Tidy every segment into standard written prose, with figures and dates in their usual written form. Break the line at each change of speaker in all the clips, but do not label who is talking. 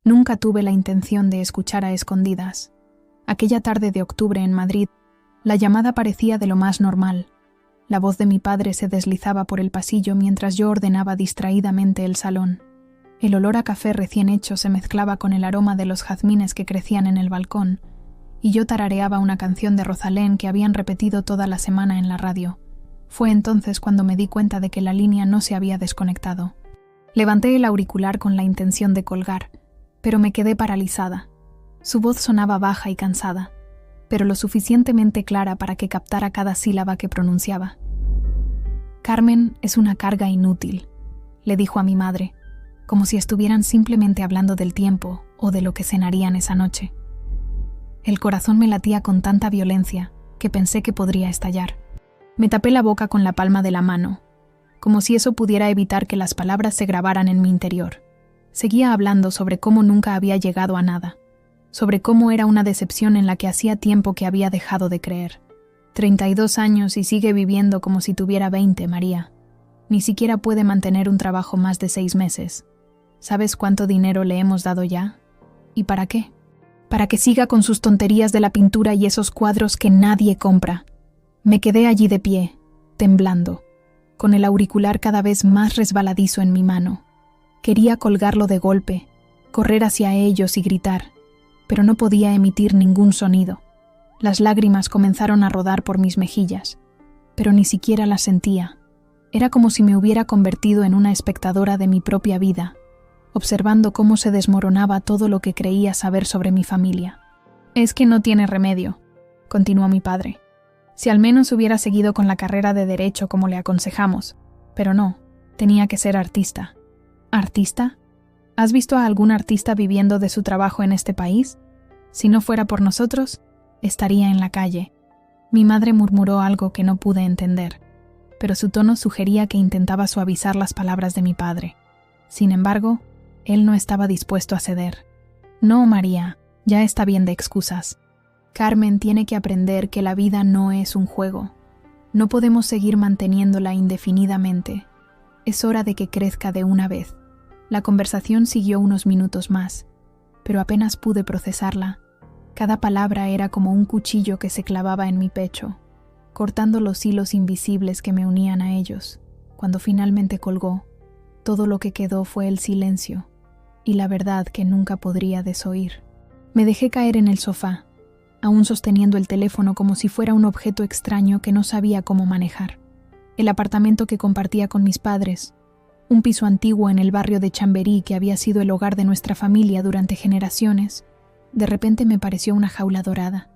Nunca tuve la intención de escuchar a escondidas. Aquella tarde de octubre en Madrid, la llamada parecía de lo más normal. La voz de mi padre se deslizaba por el pasillo mientras yo ordenaba distraídamente el salón. El olor a café recién hecho se mezclaba con el aroma de los jazmines que crecían en el balcón, y yo tarareaba una canción de Rosalén que habían repetido toda la semana en la radio. Fue entonces cuando me di cuenta de que la línea no se había desconectado. Levanté el auricular con la intención de colgar, pero me quedé paralizada. Su voz sonaba baja y cansada, pero lo suficientemente clara para que captara cada sílaba que pronunciaba. «Carmen es una carga inútil», le dijo a mi madre, como si estuvieran simplemente hablando del tiempo o de lo que cenarían esa noche. El corazón me latía con tanta violencia que pensé que podría estallar. Me tapé la boca con la palma de la mano, como si eso pudiera evitar que las palabras se grabaran en mi interior. Seguía hablando sobre cómo nunca había llegado a nada, sobre cómo era una decepción en la que hacía tiempo que había dejado de creer. 32 años y sigue viviendo como si tuviera 20, María. Ni siquiera puede mantener un trabajo más de 6 meses. ¿Sabes cuánto dinero le hemos dado ya? ¿Y para qué? Para que siga con sus tonterías de la pintura y esos cuadros que nadie compra. Me quedé allí de pie, temblando, con el auricular cada vez más resbaladizo en mi mano. Quería colgarlo de golpe, correr hacia ellos y gritar, pero no podía emitir ningún sonido. Las lágrimas comenzaron a rodar por mis mejillas, pero ni siquiera las sentía. Era como si me hubiera convertido en una espectadora de mi propia vida, observando cómo se desmoronaba todo lo que creía saber sobre mi familia. «Es que no tiene remedio», continuó mi padre. «Si al menos hubiera seguido con la carrera de Derecho como le aconsejamos, pero no, tenía que ser artista». ¿Artista? ¿Has visto a algún artista viviendo de su trabajo en este país? Si no fuera por nosotros, estaría en la calle». Mi madre murmuró algo que no pude entender, pero su tono sugería que intentaba suavizar las palabras de mi padre. Sin embargo, él no estaba dispuesto a ceder. «No, María, ya está bien de excusas. Carmen tiene que aprender que la vida no es un juego. No podemos seguir manteniéndola indefinidamente. Es hora de que crezca de una vez». La conversación siguió unos minutos más, pero apenas pude procesarla. Cada palabra era como un cuchillo que se clavaba en mi pecho, cortando los hilos invisibles que me unían a ellos. Cuando finalmente colgó, todo lo que quedó fue el silencio y la verdad que nunca podría desoír. Me dejé caer en el sofá, aún sosteniendo el teléfono como si fuera un objeto extraño que no sabía cómo manejar. El apartamento que compartía con mis padres, un piso antiguo en el barrio de Chamberí que había sido el hogar de nuestra familia durante generaciones, de repente me pareció una jaula dorada.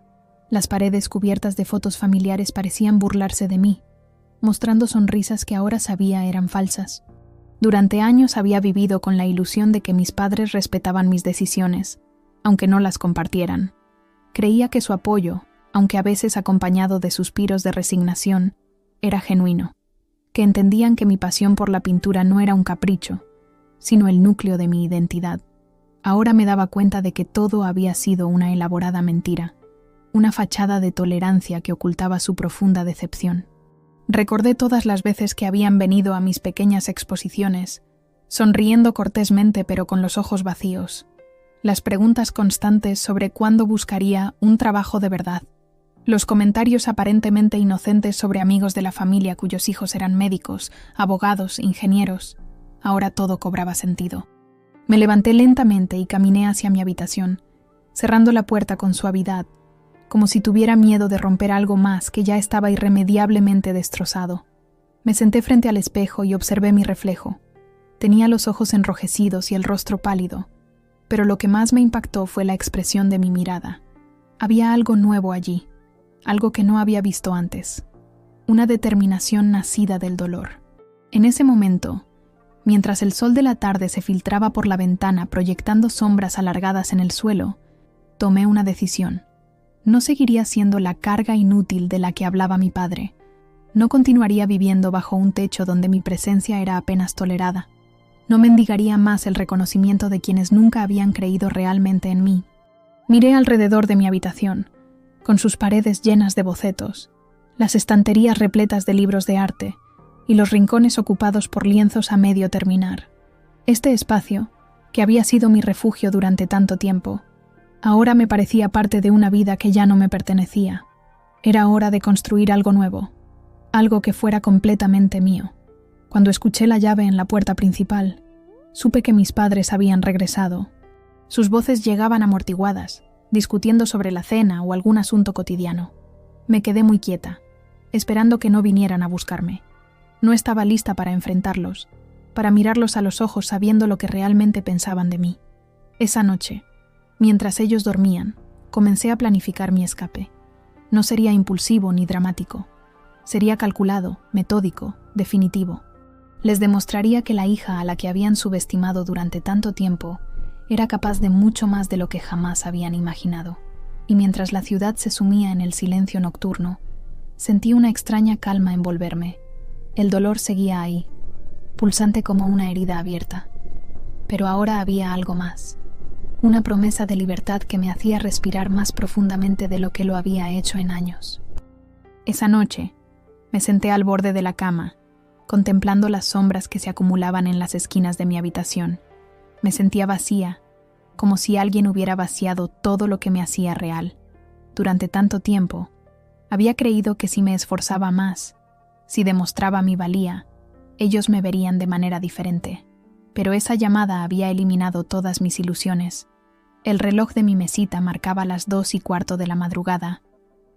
Las paredes cubiertas de fotos familiares parecían burlarse de mí, mostrando sonrisas que ahora sabía eran falsas. Durante años había vivido con la ilusión de que mis padres respetaban mis decisiones, aunque no las compartieran. Creía que su apoyo, aunque a veces acompañado de suspiros de resignación, era genuino, que entendían que mi pasión por la pintura no era un capricho, sino el núcleo de mi identidad. Ahora me daba cuenta de que todo había sido una elaborada mentira, una fachada de tolerancia que ocultaba su profunda decepción. Recordé todas las veces que habían venido a mis pequeñas exposiciones, sonriendo cortésmente pero con los ojos vacíos. Las preguntas constantes sobre cuándo buscaría un trabajo de verdad. Los comentarios aparentemente inocentes sobre amigos de la familia cuyos hijos eran médicos, abogados, ingenieros. Ahora todo cobraba sentido. Me levanté lentamente y caminé hacia mi habitación, cerrando la puerta con suavidad, como si tuviera miedo de romper algo más que ya estaba irremediablemente destrozado. Me senté frente al espejo y observé mi reflejo. Tenía los ojos enrojecidos y el rostro pálido, pero lo que más me impactó fue la expresión de mi mirada. Había algo nuevo allí, algo que no había visto antes, una determinación nacida del dolor. En ese momento, mientras el sol de la tarde se filtraba por la ventana proyectando sombras alargadas en el suelo, tomé una decisión. No seguiría siendo la carga inútil de la que hablaba mi padre. No continuaría viviendo bajo un techo donde mi presencia era apenas tolerada. No mendigaría más el reconocimiento de quienes nunca habían creído realmente en mí. Miré alrededor de mi habitación, con sus paredes llenas de bocetos, las estanterías repletas de libros de arte y los rincones ocupados por lienzos a medio terminar. Este espacio, que había sido mi refugio durante tanto tiempo, ahora me parecía parte de una vida que ya no me pertenecía. Era hora de construir algo nuevo, algo que fuera completamente mío. Cuando escuché la llave en la puerta principal, supe que mis padres habían regresado. Sus voces llegaban amortiguadas, discutiendo sobre la cena o algún asunto cotidiano. Me quedé muy quieta, esperando que no vinieran a buscarme. No estaba lista para enfrentarlos, para mirarlos a los ojos sabiendo lo que realmente pensaban de mí. Esa noche, mientras ellos dormían, comencé a planificar mi escape. No sería impulsivo ni dramático. Sería calculado, metódico, definitivo. Les demostraría que la hija a la que habían subestimado durante tanto tiempo era capaz de mucho más de lo que jamás habían imaginado. Y mientras la ciudad se sumía en el silencio nocturno, sentí una extraña calma envolverme. El dolor seguía ahí, pulsante como una herida abierta. Pero ahora había algo más. Una promesa de libertad que me hacía respirar más profundamente de lo que lo había hecho en años. Esa noche, me senté al borde de la cama, contemplando las sombras que se acumulaban en las esquinas de mi habitación. Me sentía vacía, como si alguien hubiera vaciado todo lo que me hacía real. Durante tanto tiempo, había creído que si me esforzaba más, si demostraba mi valía, ellos me verían de manera diferente. Pero esa llamada había eliminado todas mis ilusiones. El reloj de mi mesita marcaba las 2:15 de la madrugada,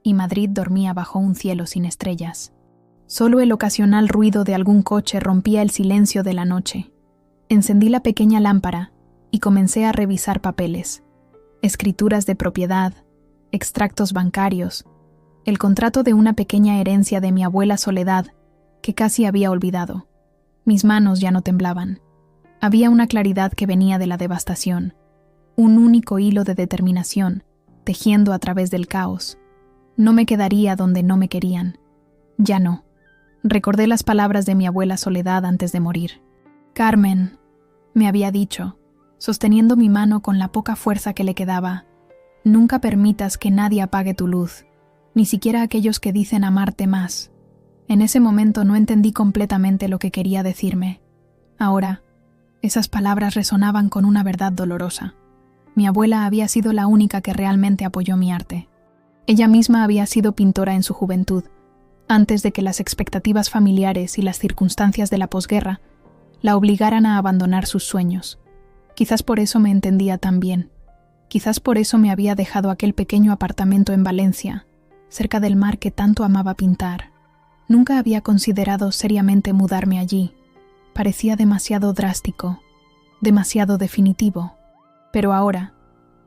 y Madrid dormía bajo un cielo sin estrellas. Solo el ocasional ruido de algún coche rompía el silencio de la noche. Encendí la pequeña lámpara y comencé a revisar papeles, escrituras de propiedad, extractos bancarios, el contrato de una pequeña herencia de mi abuela Soledad, que casi había olvidado. Mis manos ya no temblaban. Había una claridad que venía de la devastación, un único hilo de determinación, tejiendo a través del caos. No me quedaría donde no me querían. Ya no. Recordé las palabras de mi abuela Soledad antes de morir. «Carmen», me había dicho, sosteniendo mi mano con la poca fuerza que le quedaba, «nunca permitas que nadie apague tu luz, ni siquiera aquellos que dicen amarte más». En ese momento no entendí completamente lo que quería decirme. Ahora, esas palabras resonaban con una verdad dolorosa. Mi abuela había sido la única que realmente apoyó mi arte. Ella misma había sido pintora en su juventud, antes de que las expectativas familiares y las circunstancias de la posguerra la obligaran a abandonar sus sueños. Quizás por eso me entendía tan bien. Quizás por eso me había dejado aquel pequeño apartamento en Valencia, cerca del mar que tanto amaba pintar. Nunca había considerado seriamente mudarme allí. Parecía demasiado drástico, demasiado definitivo. Pero ahora,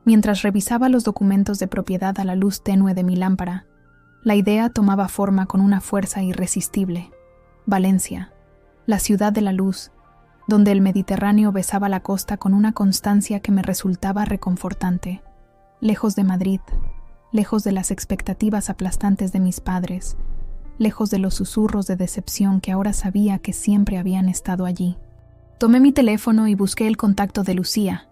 mientras revisaba los documentos de propiedad a la luz tenue de mi lámpara, la idea tomaba forma con una fuerza irresistible. Valencia, la ciudad de la luz, donde el Mediterráneo besaba la costa con una constancia que me resultaba reconfortante. Lejos de Madrid, lejos de las expectativas aplastantes de mis padres, lejos de los susurros de decepción que ahora sabía que siempre habían estado allí. Tomé mi teléfono y busqué el contacto de Lucía,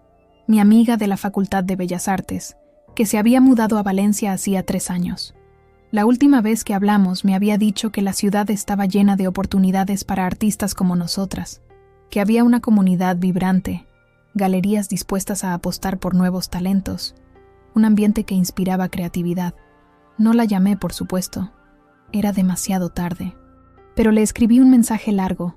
mi amiga de la Facultad de Bellas Artes, que se había mudado a Valencia hacía 3 años. La última vez que hablamos me había dicho que la ciudad estaba llena de oportunidades para artistas como nosotras, que había una comunidad vibrante, galerías dispuestas a apostar por nuevos talentos, un ambiente que inspiraba creatividad. No la llamé, por supuesto. Era demasiado tarde. Pero le escribí un mensaje largo,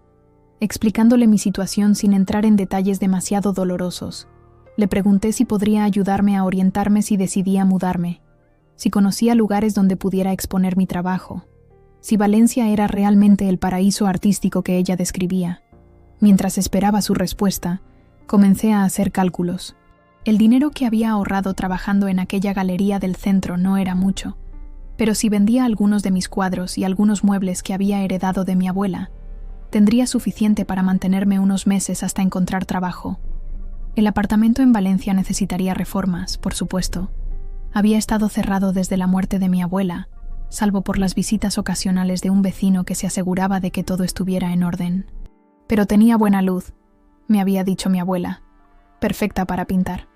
explicándole mi situación sin entrar en detalles demasiado dolorosos. Le pregunté si podría ayudarme a orientarme si decidía mudarme, si conocía lugares donde pudiera exponer mi trabajo, si Valencia era realmente el paraíso artístico que ella describía. Mientras esperaba su respuesta, comencé a hacer cálculos. El dinero que había ahorrado trabajando en aquella galería del centro no era mucho, pero si vendía algunos de mis cuadros y algunos muebles que había heredado de mi abuela, tendría suficiente para mantenerme unos meses hasta encontrar trabajo. El apartamento en Valencia necesitaría reformas, por supuesto. Había estado cerrado desde la muerte de mi abuela, salvo por las visitas ocasionales de un vecino que se aseguraba de que todo estuviera en orden. Pero tenía buena luz, me había dicho mi abuela, perfecta para pintar,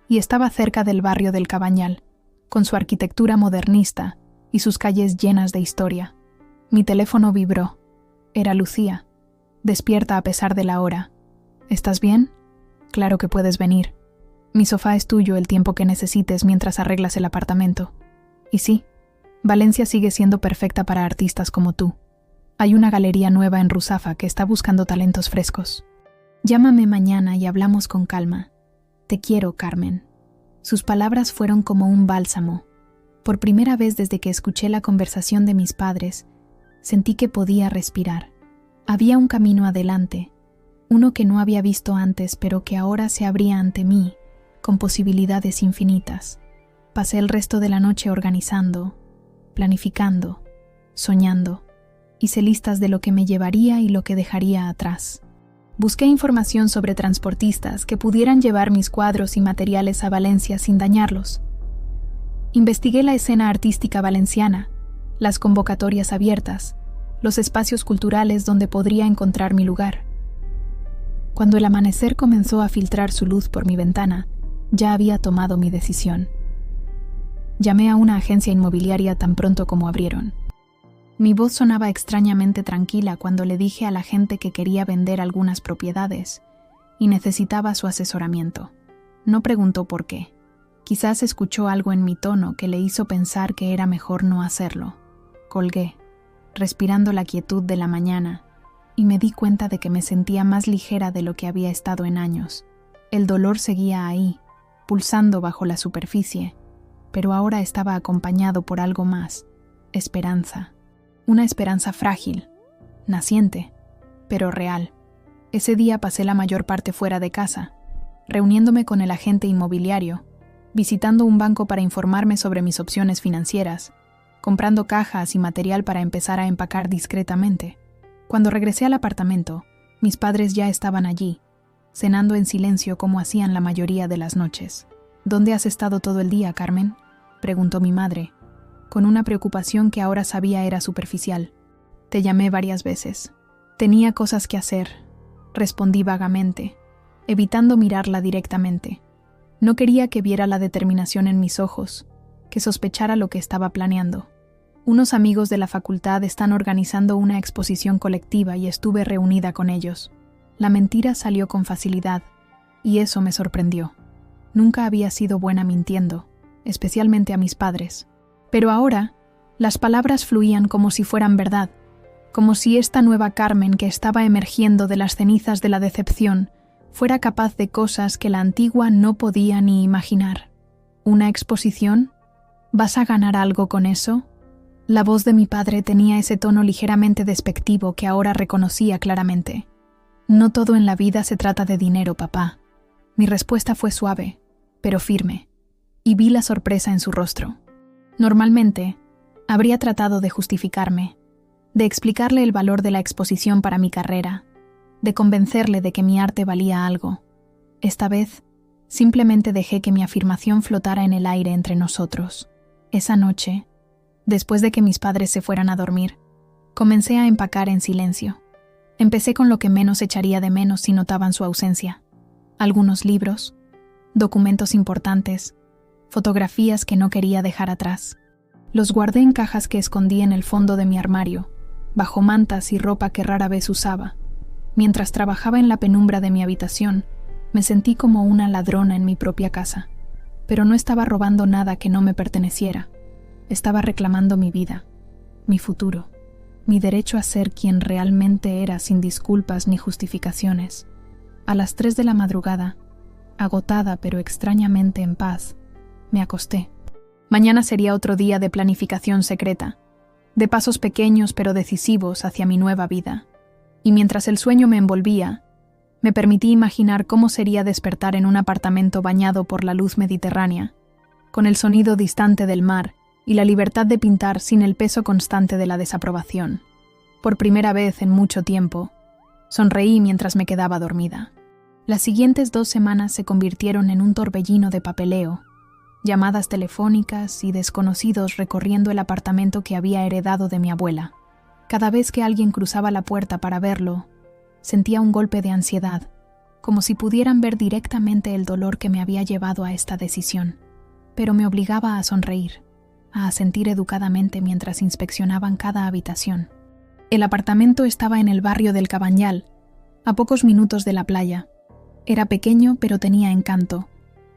y estaba cerca del barrio del Cabañal, con su arquitectura modernista y sus calles llenas de historia. Mi teléfono vibró. Era Lucía, despierta a pesar de la hora. «¿Estás bien?» Claro que puedes venir. Mi sofá es tuyo el tiempo que necesites mientras arreglas el apartamento. Y sí, Valencia sigue siendo perfecta para artistas como tú. Hay una galería nueva en Ruzafa que está buscando talentos frescos. Llámame mañana y hablamos con calma. Te quiero, Carmen. Sus palabras fueron como un bálsamo. Por primera vez desde que escuché la conversación de mis padres, sentí que podía respirar. Había un camino adelante, uno que no había visto antes, pero que ahora se abría ante mí, con posibilidades infinitas. Pasé el resto de la noche organizando, planificando, soñando. Hice listas de lo que me llevaría y lo que dejaría atrás. Busqué información sobre transportistas que pudieran llevar mis cuadros y materiales a Valencia sin dañarlos. Investigué la escena artística valenciana, las convocatorias abiertas, los espacios culturales donde podría encontrar mi lugar. Cuando el amanecer comenzó a filtrar su luz por mi ventana, ya había tomado mi decisión. Llamé a una agencia inmobiliaria tan pronto como abrieron. Mi voz sonaba extrañamente tranquila cuando le dije a la gente que quería vender algunas propiedades y necesitaba su asesoramiento. No preguntó por qué. Quizás escuchó algo en mi tono que le hizo pensar que era mejor no hacerlo. Colgué, respirando la quietud de la mañana, y me di cuenta de que me sentía más ligera de lo que había estado en años. El dolor seguía ahí, pulsando bajo la superficie, pero ahora estaba acompañado por algo más: esperanza. Una esperanza frágil, naciente, pero real. Ese día pasé la mayor parte fuera de casa, reuniéndome con el agente inmobiliario, visitando un banco para informarme sobre mis opciones financieras, comprando cajas y material para empezar a empacar discretamente. Cuando regresé al apartamento, mis padres ya estaban allí, cenando en silencio como hacían la mayoría de las noches. ¿Dónde has estado todo el día, Carmen?, preguntó mi madre, con una preocupación que ahora sabía era superficial. Te llamé varias veces. Tenía cosas que hacer, respondí vagamente, evitando mirarla directamente. No quería que viera la determinación en mis ojos, que sospechara lo que estaba planeando. Unos amigos de la facultad están organizando una exposición colectiva y estuve reunida con ellos. La mentira salió con facilidad, y eso me sorprendió. Nunca había sido buena mintiendo, especialmente a mis padres. Pero ahora, las palabras fluían como si fueran verdad, como si esta nueva Carmen que estaba emergiendo de las cenizas de la decepción fuera capaz de cosas que la antigua no podía ni imaginar. ¿Una exposición? ¿Vas a ganar algo con eso? La voz de mi padre tenía ese tono ligeramente despectivo que ahora reconocía claramente. No todo en la vida se trata de dinero, papá. Mi respuesta fue suave, pero firme, y vi la sorpresa en su rostro. Normalmente, habría tratado de justificarme, de explicarle el valor de la exposición para mi carrera, de convencerle de que mi arte valía algo. Esta vez, simplemente dejé que mi afirmación flotara en el aire entre nosotros. Esa noche, después de que mis padres se fueran a dormir, comencé a empacar en silencio. Empecé con lo que menos echaría de menos si notaban su ausencia. Algunos libros, documentos importantes, fotografías que no quería dejar atrás. Los guardé en cajas que escondí en el fondo de mi armario, bajo mantas y ropa que rara vez usaba. Mientras trabajaba en la penumbra de mi habitación, me sentí como una ladrona en mi propia casa. Pero no estaba robando nada que no me perteneciera. Estaba reclamando mi vida, mi futuro, mi derecho a ser quien realmente era sin disculpas ni justificaciones. A las 3 de la madrugada, agotada pero extrañamente en paz, me acosté. Mañana sería otro día de planificación secreta, de pasos pequeños pero decisivos hacia mi nueva vida. Y mientras el sueño me envolvía, me permití imaginar cómo sería despertar en un apartamento bañado por la luz mediterránea, con el sonido distante del mar y la libertad de pintar sin el peso constante de la desaprobación. Por primera vez en mucho tiempo, sonreí mientras me quedaba dormida. Las siguientes 2 semanas se convirtieron en un torbellino de papeleo, llamadas telefónicas y desconocidos recorriendo el apartamento que había heredado de mi abuela. Cada vez que alguien cruzaba la puerta para verlo, sentía un golpe de ansiedad, como si pudieran ver directamente el dolor que me había llevado a esta decisión. Pero me obligaba a sonreír, a asentir educadamente mientras inspeccionaban cada habitación. El apartamento estaba en el barrio del Cabanyal, a pocos minutos de la playa. Era pequeño, pero tenía encanto,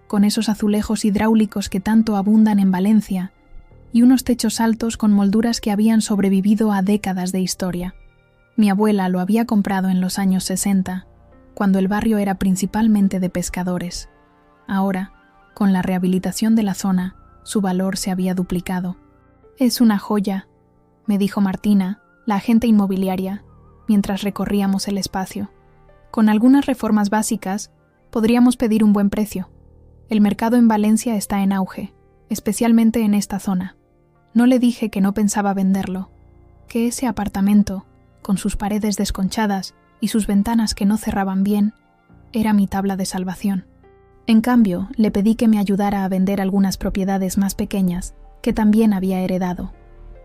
con esos azulejos hidráulicos que tanto abundan en Valencia, y unos techos altos con molduras que habían sobrevivido a décadas de historia. Mi abuela lo había comprado en los años 60, cuando el barrio era principalmente de pescadores. Ahora, con la rehabilitación de la zona, su valor se había duplicado. «Es una joya», me dijo Martina, la agente inmobiliaria, mientras recorríamos el espacio. «Con algunas reformas básicas, podríamos pedir un buen precio. El mercado en Valencia está en auge, especialmente en esta zona». No le dije que no pensaba venderlo, que ese apartamento, con sus paredes desconchadas y sus ventanas que no cerraban bien, era mi tabla de salvación. En cambio, le pedí que me ayudara a vender algunas propiedades más pequeñas que también había heredado.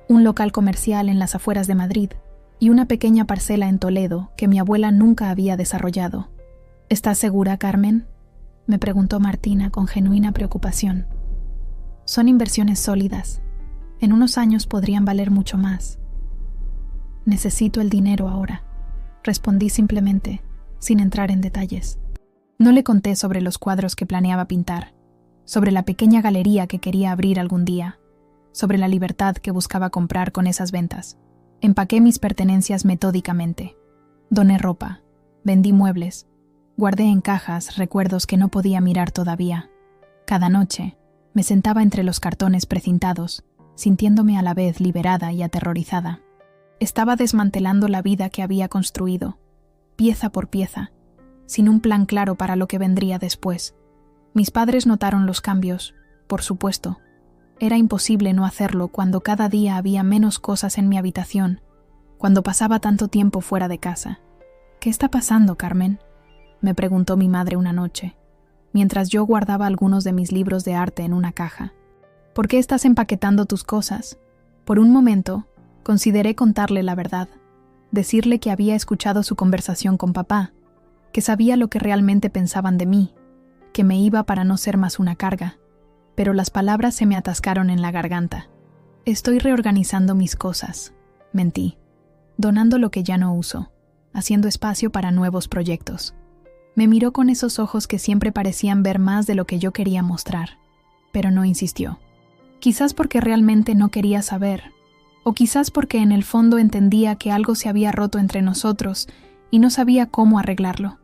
Un local comercial en las afueras de Madrid y una pequeña parcela en Toledo que mi abuela nunca había desarrollado. «¿Estás segura, Carmen?», me preguntó Martina con genuina preocupación. «Son inversiones sólidas. En unos años podrían valer mucho más». «Necesito el dinero ahora», respondí simplemente, sin entrar en detalles. No le conté sobre los cuadros que planeaba pintar, sobre la pequeña galería que quería abrir algún día, sobre la libertad que buscaba comprar con esas ventas. Empaqué mis pertenencias metódicamente. Doné ropa, vendí muebles, guardé en cajas recuerdos que no podía mirar todavía. Cada noche me sentaba entre los cartones precintados, sintiéndome a la vez liberada y aterrorizada. Estaba desmantelando la vida que había construido, pieza por pieza, sin un plan claro para lo que vendría después. Mis padres notaron los cambios, por supuesto. Era imposible no hacerlo cuando cada día había menos cosas en mi habitación, cuando pasaba tanto tiempo fuera de casa. «¿Qué está pasando, Carmen?», me preguntó mi madre una noche, mientras yo guardaba algunos de mis libros de arte en una caja. «¿Por qué estás empaquetando tus cosas?». Por un momento, consideré contarle la verdad, decirle que había escuchado su conversación con papá, que sabía lo que realmente pensaban de mí, que me iba para no ser más una carga, pero las palabras se me atascaron en la garganta. «Estoy reorganizando mis cosas», mentí, donando lo que ya no uso, haciendo espacio para nuevos proyectos. Me miró con esos ojos que siempre parecían ver más de lo que yo quería mostrar, pero no insistió. Quizás porque realmente no quería saber, o quizás porque en el fondo entendía que algo se había roto entre nosotros y no sabía cómo arreglarlo.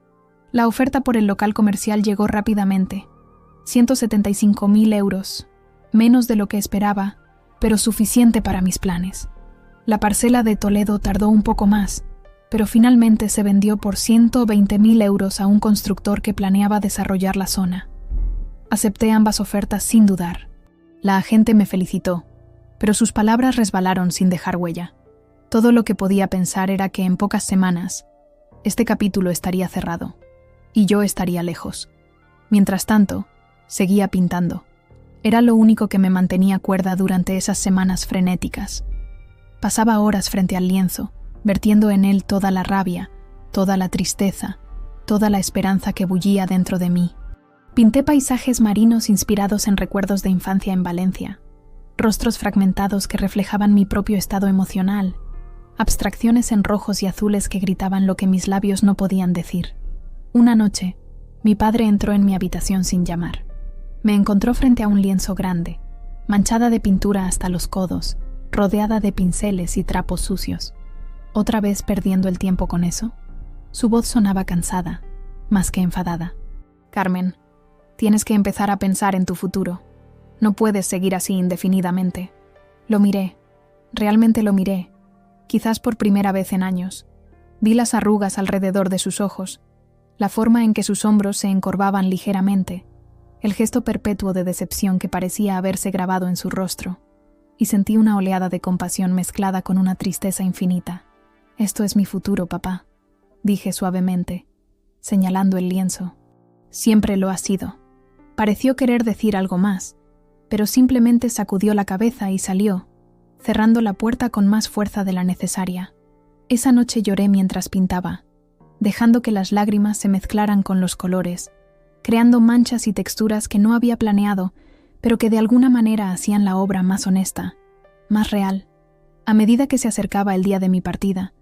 La oferta por el local comercial llegó rápidamente. 175.000 euros, menos de lo que esperaba, pero suficiente para mis planes. La parcela de Toledo tardó un poco más, pero finalmente se vendió por 120.000 euros a un constructor que planeaba desarrollar la zona. Acepté ambas ofertas sin dudar. La agente me felicitó, pero sus palabras resbalaron sin dejar huella. Todo lo que podía pensar era que en pocas semanas este capítulo estaría cerrado, y yo estaría lejos. Mientras tanto, seguía pintando. Era lo único que me mantenía cuerda durante esas semanas frenéticas. Pasaba horas frente al lienzo, vertiendo en él toda la rabia, toda la tristeza, toda la esperanza que bullía dentro de mí. Pinté paisajes marinos inspirados en recuerdos de infancia en Valencia, rostros fragmentados que reflejaban mi propio estado emocional, abstracciones en rojos y azules que gritaban lo que mis labios no podían decir. Una noche, mi padre entró en mi habitación sin llamar. Me encontró frente a un lienzo grande, manchada de pintura hasta los codos, rodeada de pinceles y trapos sucios. ¿Otra vez perdiendo el tiempo con eso? Su voz sonaba cansada, más que enfadada. «Carmen, tienes que empezar a pensar en tu futuro. No puedes seguir así indefinidamente». Lo miré, realmente lo miré, quizás por primera vez en años. Vi las arrugas alrededor de sus ojos, la forma en que sus hombros se encorvaban ligeramente, el gesto perpetuo de decepción que parecía haberse grabado en su rostro, y sentí una oleada de compasión mezclada con una tristeza infinita. «Esto es mi futuro, papá», dije suavemente, señalando el lienzo. «Siempre lo ha sido». Pareció querer decir algo más, pero simplemente sacudió la cabeza y salió, cerrando la puerta con más fuerza de la necesaria. Esa noche lloré mientras pintaba, dejando que las lágrimas se mezclaran con los colores, creando manchas y texturas que no había planeado, pero que de alguna manera hacían la obra más honesta, más real. A medida que se acercaba el día de mi partida,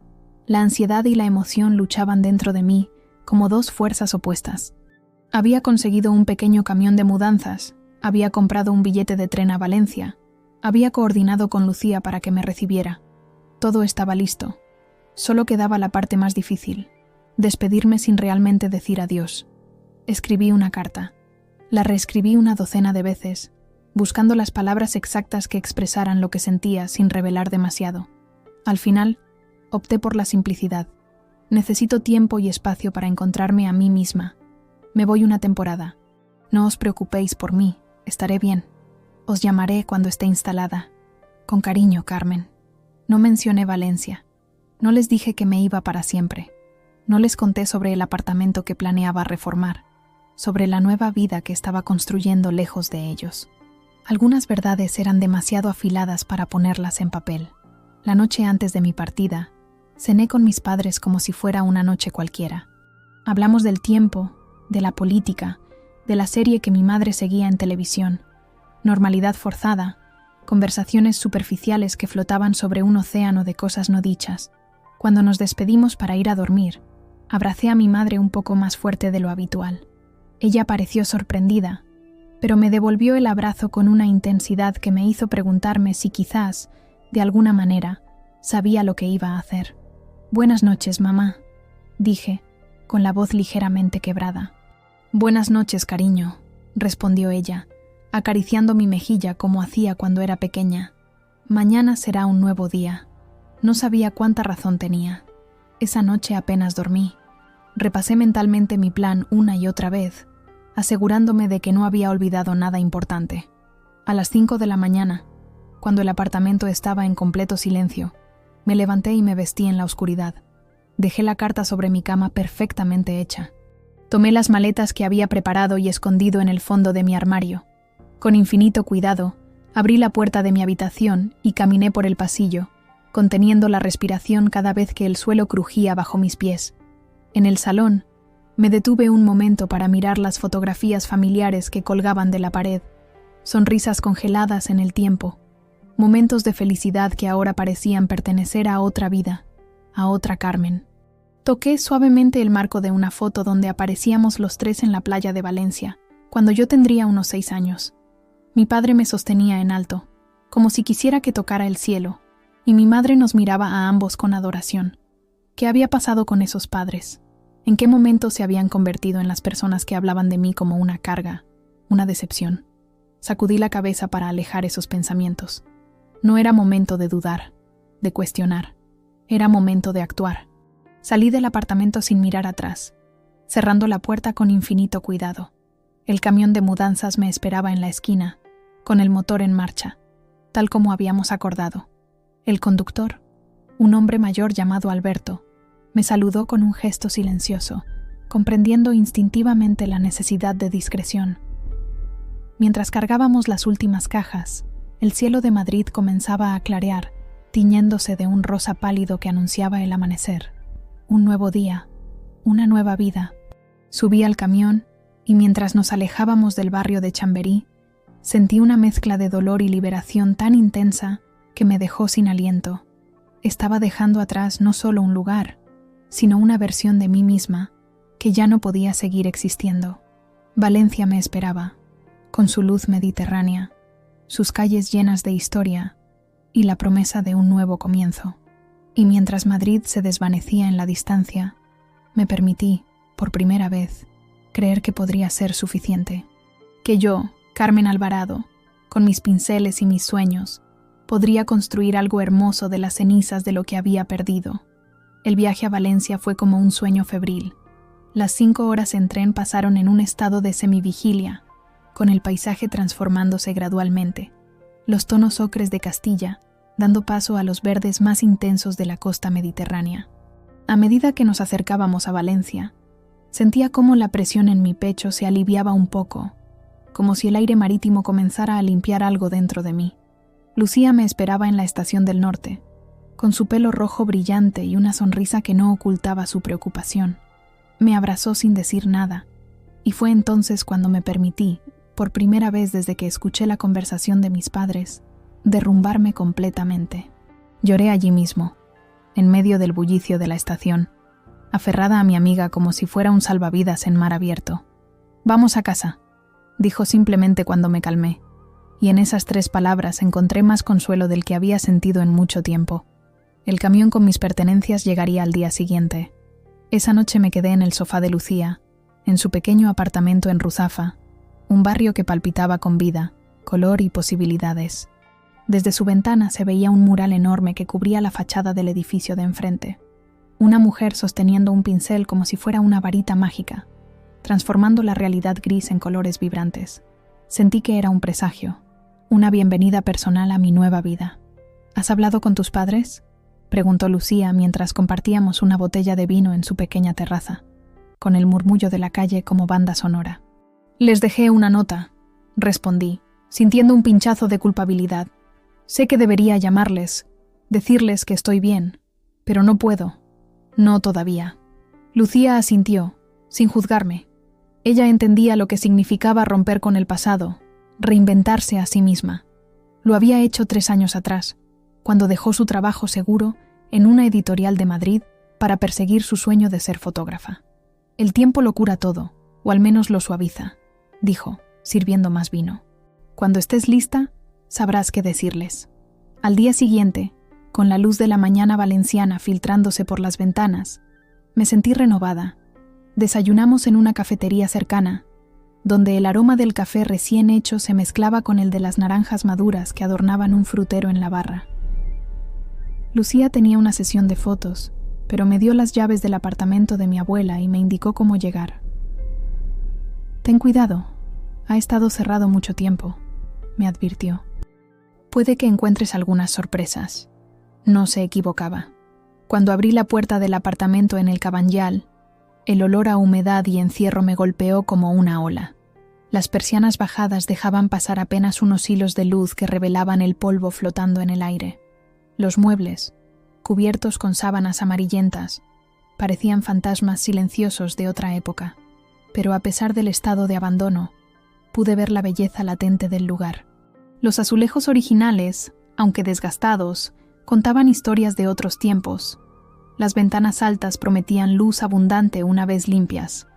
la ansiedad y la emoción luchaban dentro de mí como dos fuerzas opuestas. Había conseguido un pequeño camión de mudanzas, había comprado un billete de tren a Valencia, había coordinado con Lucía para que me recibiera. Todo estaba listo. Solo quedaba la parte más difícil, despedirme sin realmente decir adiós. Escribí una carta. La reescribí una docena de veces, buscando las palabras exactas que expresaran lo que sentía sin revelar demasiado. Al final, opté por la simplicidad. Necesito tiempo y espacio para encontrarme a mí misma. Me voy una temporada. No os preocupéis por mí, estaré bien. Os llamaré cuando esté instalada. Con cariño, Carmen. No mencioné Valencia. No les dije que me iba para siempre. No les conté sobre el apartamento que planeaba reformar, sobre la nueva vida que estaba construyendo lejos de ellos. Algunas verdades eran demasiado afiladas para ponerlas en papel. La noche antes de mi partida, cené con mis padres como si fuera una noche cualquiera. Hablamos del tiempo, de la política, de la serie que mi madre seguía en televisión. Normalidad forzada, conversaciones superficiales que flotaban sobre un océano de cosas no dichas. Cuando nos despedimos para ir a dormir, abracé a mi madre un poco más fuerte de lo habitual. Ella pareció sorprendida, pero me devolvió el abrazo con una intensidad que me hizo preguntarme si quizás, de alguna manera, sabía lo que iba a hacer. «Buenas noches, mamá», dije, con la voz ligeramente quebrada. «Buenas noches, cariño», respondió ella, acariciando mi mejilla como hacía cuando era pequeña. «Mañana será un nuevo día». No sabía cuánta razón tenía. Esa noche apenas dormí. Repasé mentalmente mi plan una y otra vez, asegurándome de que no había olvidado nada importante. A las 5 de la mañana, cuando el apartamento estaba en completo silencio, me levanté y me vestí en la oscuridad. Dejé la carta sobre mi cama perfectamente hecha. Tomé las maletas que había preparado y escondido en el fondo de mi armario. Con infinito cuidado, abrí la puerta de mi habitación y caminé por el pasillo, conteniendo la respiración cada vez que el suelo crujía bajo mis pies. En el salón, me detuve un momento para mirar las fotografías familiares que colgaban de la pared, sonrisas congeladas en el tiempo, momentos de felicidad que ahora parecían pertenecer a otra vida, a otra Carmen. Toqué suavemente el marco de una foto donde aparecíamos los tres en la playa de Valencia, cuando yo tendría unos 6 años. Mi padre me sostenía en alto, como si quisiera que tocara el cielo, y mi madre nos miraba a ambos con adoración. ¿Qué había pasado con esos padres? ¿En qué momento se habían convertido en las personas que hablaban de mí como una carga, una decepción? Sacudí la cabeza para alejar esos pensamientos. No era momento de dudar, de cuestionar. Era momento de actuar. Salí del apartamento sin mirar atrás, cerrando la puerta con infinito cuidado. El camión de mudanzas me esperaba en la esquina, con el motor en marcha, tal como habíamos acordado. El conductor, un hombre mayor llamado Alberto, me saludó con un gesto silencioso, comprendiendo instintivamente la necesidad de discreción. Mientras cargábamos las últimas cajas, el cielo de Madrid comenzaba a clarear, tiñéndose de un rosa pálido que anunciaba el amanecer. Un nuevo día, una nueva vida. Subí al camión y mientras nos alejábamos del barrio de Chamberí, sentí una mezcla de dolor y liberación tan intensa que me dejó sin aliento. Estaba dejando atrás no solo un lugar, sino una versión de mí misma que ya no podía seguir existiendo. Valencia me esperaba, con su luz mediterránea, sus calles llenas de historia y la promesa de un nuevo comienzo. Y mientras Madrid se desvanecía en la distancia, me permití, por primera vez, creer que podría ser suficiente. Que yo, Carmen Alvarado, con mis pinceles y mis sueños, podría construir algo hermoso de las cenizas de lo que había perdido. El viaje a Valencia fue como un sueño febril. Las 5 horas en tren pasaron en un estado de semivigilia, con el paisaje transformándose gradualmente, los tonos ocres de Castilla, dando paso a los verdes más intensos de la costa mediterránea. A medida que nos acercábamos a Valencia, sentía cómo la presión en mi pecho se aliviaba un poco, como si el aire marítimo comenzara a limpiar algo dentro de mí. Lucía me esperaba en la estación del norte, con su pelo rojo brillante y una sonrisa que no ocultaba su preocupación. Me abrazó sin decir nada, y fue entonces cuando me permití, por primera vez desde que escuché la conversación de mis padres, derrumbarme completamente. Lloré allí mismo, en medio del bullicio de la estación, aferrada a mi amiga como si fuera un salvavidas en mar abierto. Vamos a casa, dijo simplemente cuando me calmé, y en esas 3 palabras encontré más consuelo del que había sentido en mucho tiempo. El camión con mis pertenencias llegaría al día siguiente. Esa noche me quedé en el sofá de Lucía, en su pequeño apartamento en Ruzafa, un barrio que palpitaba con vida, color y posibilidades. Desde su ventana se veía un mural enorme que cubría la fachada del edificio de enfrente. Una mujer sosteniendo un pincel como si fuera una varita mágica, transformando la realidad gris en colores vibrantes. Sentí que era un presagio, una bienvenida personal a mi nueva vida. ¿Has hablado con tus padres?, preguntó Lucía mientras compartíamos una botella de vino en su pequeña terraza, con el murmullo de la calle como banda sonora. Les dejé una nota, respondí, sintiendo un pinchazo de culpabilidad. Sé que debería llamarles, decirles que estoy bien, pero no puedo. No todavía. Lucía asintió, sin juzgarme. Ella entendía lo que significaba romper con el pasado, reinventarse a sí misma. Lo había hecho 3 años atrás, cuando dejó su trabajo seguro en una editorial de Madrid para perseguir su sueño de ser fotógrafa. El tiempo lo cura todo, o al menos lo suaviza, dijo, sirviendo más vino. Cuando estés lista, sabrás qué decirles. Al día siguiente, con la luz de la mañana valenciana filtrándose por las ventanas, me sentí renovada. Desayunamos en una cafetería cercana, donde el aroma del café recién hecho se mezclaba con el de las naranjas maduras que adornaban un frutero en la barra. Lucía tenía una sesión de fotos, pero me dio las llaves del apartamento de mi abuela y me indicó cómo llegar. «Ten cuidado, ha estado cerrado mucho tiempo», me advirtió. «Puede que encuentres algunas sorpresas». No se equivocaba. Cuando abrí la puerta del apartamento en el Cabanyal, el olor a humedad y encierro me golpeó como una ola. Las persianas bajadas dejaban pasar apenas unos hilos de luz que revelaban el polvo flotando en el aire. Los muebles, cubiertos con sábanas amarillentas, parecían fantasmas silenciosos de otra época, pero a pesar del estado de abandono, pude ver la belleza latente del lugar. Los azulejos originales, aunque desgastados, contaban historias de otros tiempos. Las ventanas altas prometían luz abundante una vez limpias,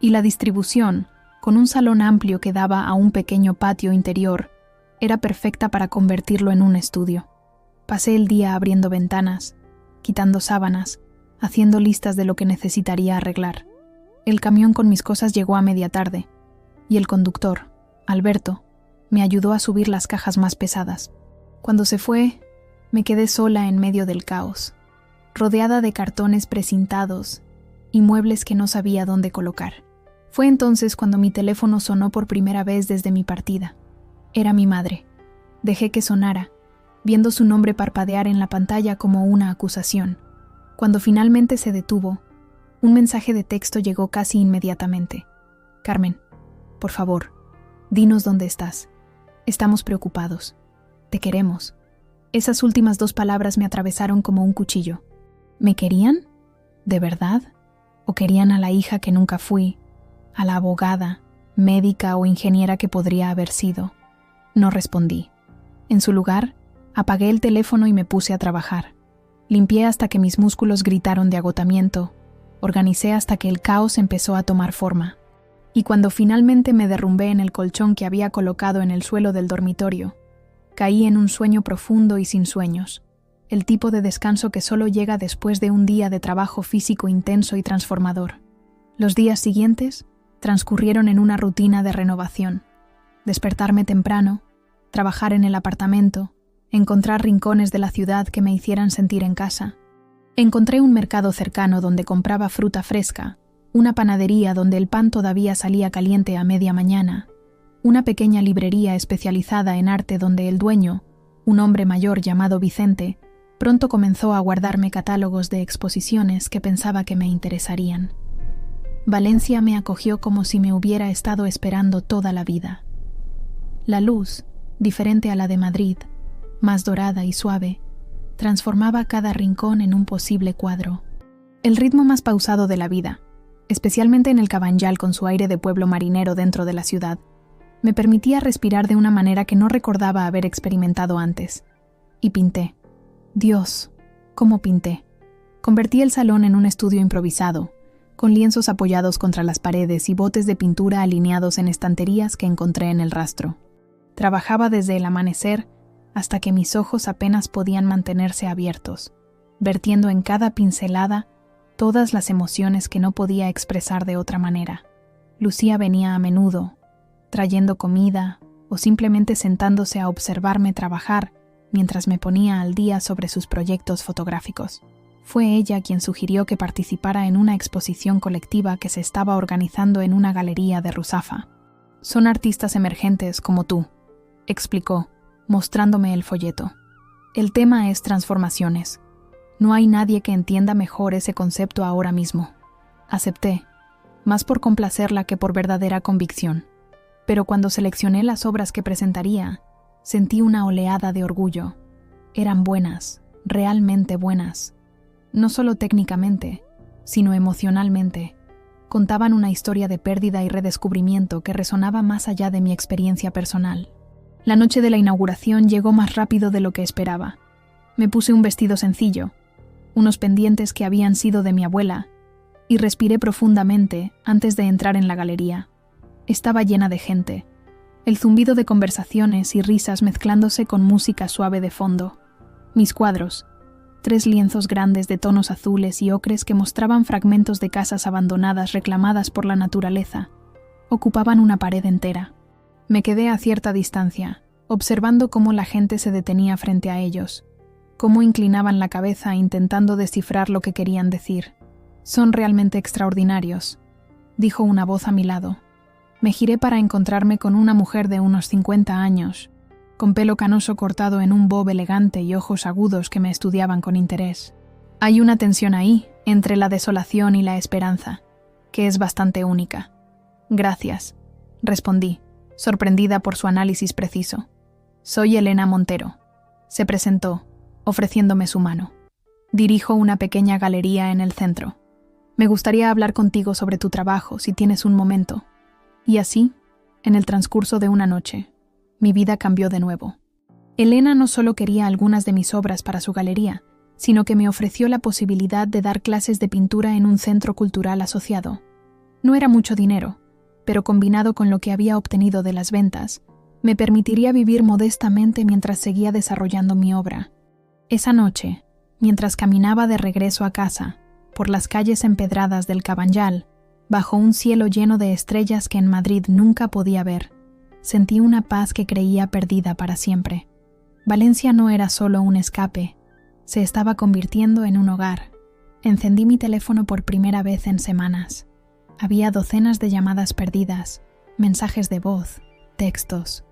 y la distribución, con un salón amplio que daba a un pequeño patio interior, era perfecta para convertirlo en un estudio. Pasé el día abriendo ventanas, quitando sábanas, haciendo listas de lo que necesitaría arreglar. El camión con mis cosas llegó a media tarde, y el conductor, Alberto, me ayudó a subir las cajas más pesadas. Cuando se fue, me quedé sola en medio del caos, rodeada de cartones precintados y muebles que no sabía dónde colocar. Fue entonces cuando mi teléfono sonó por primera vez desde mi partida. Era mi madre. Dejé que sonara, viendo su nombre parpadear en la pantalla como una acusación. Cuando finalmente se detuvo, un mensaje de texto llegó casi inmediatamente. «Carmen, por favor, dinos dónde estás. Estamos preocupados. Te queremos». Esas últimas 2 palabras me atravesaron como un cuchillo. ¿Me querían? ¿De verdad? ¿O querían a la hija que nunca fui? ¿A la abogada, médica o ingeniera que podría haber sido? No respondí. En su lugar, apagué el teléfono y me puse a trabajar. Limpié hasta que mis músculos gritaron de agotamiento. Organicé hasta que el caos empezó a tomar forma. Y cuando finalmente me derrumbé en el colchón que había colocado en el suelo del dormitorio, caí en un sueño profundo y sin sueños, el tipo de descanso que solo llega después de un día de trabajo físico intenso y transformador. Los días siguientes transcurrieron en una rutina de renovación. Despertarme temprano, trabajar en el apartamento, encontrar rincones de la ciudad que me hicieran sentir en casa. Encontré un mercado cercano donde compraba fruta fresca, una panadería donde el pan todavía salía caliente a media mañana, una pequeña librería especializada en arte donde el dueño, un hombre mayor llamado Vicente, pronto comenzó a guardarme catálogos de exposiciones que pensaba que me interesarían. Valencia me acogió como si me hubiera estado esperando toda la vida. La luz, diferente a la de Madrid, más dorada y suave, transformaba cada rincón en un posible cuadro. El ritmo más pausado de la vida, especialmente en el Cabanyal con su aire de pueblo marinero dentro de la ciudad, me permitía respirar de una manera que no recordaba haber experimentado antes. Y pinté. Dios, ¿cómo pinté? Convertí el salón en un estudio improvisado, con lienzos apoyados contra las paredes y botes de pintura alineados en estanterías que encontré en el rastro. Trabajaba desde el amanecer hasta que mis ojos apenas podían mantenerse abiertos, vertiendo en cada pincelada todas las emociones que no podía expresar de otra manera. Lucía venía a menudo, trayendo comida o simplemente sentándose a observarme trabajar mientras me ponía al día sobre sus proyectos fotográficos. Fue ella quien sugirió que participara en una exposición colectiva que se estaba organizando en una galería de Ruzafa. «Son artistas emergentes como tú», explicó, mostrándome el folleto. «El tema es transformaciones. No hay nadie que entienda mejor ese concepto ahora mismo». Acepté, más por complacerla que por verdadera convicción. Pero cuando seleccioné las obras que presentaría, sentí una oleada de orgullo. Eran buenas, realmente buenas. No solo técnicamente, sino emocionalmente. Contaban una historia de pérdida y redescubrimiento que resonaba más allá de mi experiencia personal. La noche de la inauguración llegó más rápido de lo que esperaba. Me puse un vestido sencillo, unos pendientes que habían sido de mi abuela, y respiré profundamente antes de entrar en la galería. Estaba llena de gente, el zumbido de conversaciones y risas mezclándose con música suave de fondo. Mis cuadros, 3 lienzos grandes de tonos azules y ocres que mostraban fragmentos de casas abandonadas reclamadas por la naturaleza, ocupaban una pared entera. Me quedé a cierta distancia, observando cómo la gente se detenía frente a ellos, cómo inclinaban la cabeza intentando descifrar lo que querían decir. «Son realmente extraordinarios», dijo una voz a mi lado. Me giré para encontrarme con una mujer de unos 50 años, con pelo canoso cortado en un bob elegante y ojos agudos que me estudiaban con interés. Hay una tensión ahí, entre la desolación y la esperanza, que es bastante única. «Gracias», respondí, sorprendida por su análisis preciso. «Soy Elena Montero», se presentó, ofreciéndome su mano. «Dirijo una pequeña galería en el centro. Me gustaría hablar contigo sobre tu trabajo, si tienes un momento». Y así, en el transcurso de una noche, mi vida cambió de nuevo. Elena no solo quería algunas de mis obras para su galería, sino que me ofreció la posibilidad de dar clases de pintura en un centro cultural asociado. No era mucho dinero, pero combinado con lo que había obtenido de las ventas, me permitiría vivir modestamente mientras seguía desarrollando mi obra. Esa noche, mientras caminaba de regreso a casa, por las calles empedradas del Cabanyal, bajo un cielo lleno de estrellas que en Madrid nunca podía ver, sentí una paz que creía perdida para siempre. Valencia no era solo un escape, se estaba convirtiendo en un hogar. Encendí mi teléfono por primera vez en semanas. Había docenas de llamadas perdidas, mensajes de voz, textos.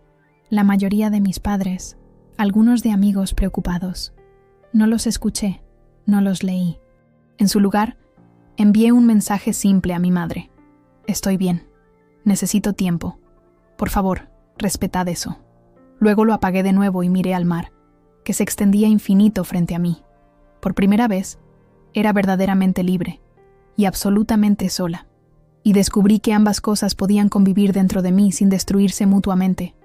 La mayoría de mis padres, algunos de amigos preocupados. No los escuché, no los leí. En su lugar, envié un mensaje simple a mi madre. «Estoy bien. Necesito tiempo. Por favor, respetad eso». Luego lo apagué de nuevo y miré al mar, que se extendía infinito frente a mí. Por primera vez, era verdaderamente libre y absolutamente sola. Y descubrí que ambas cosas podían convivir dentro de mí sin destruirse mutuamente.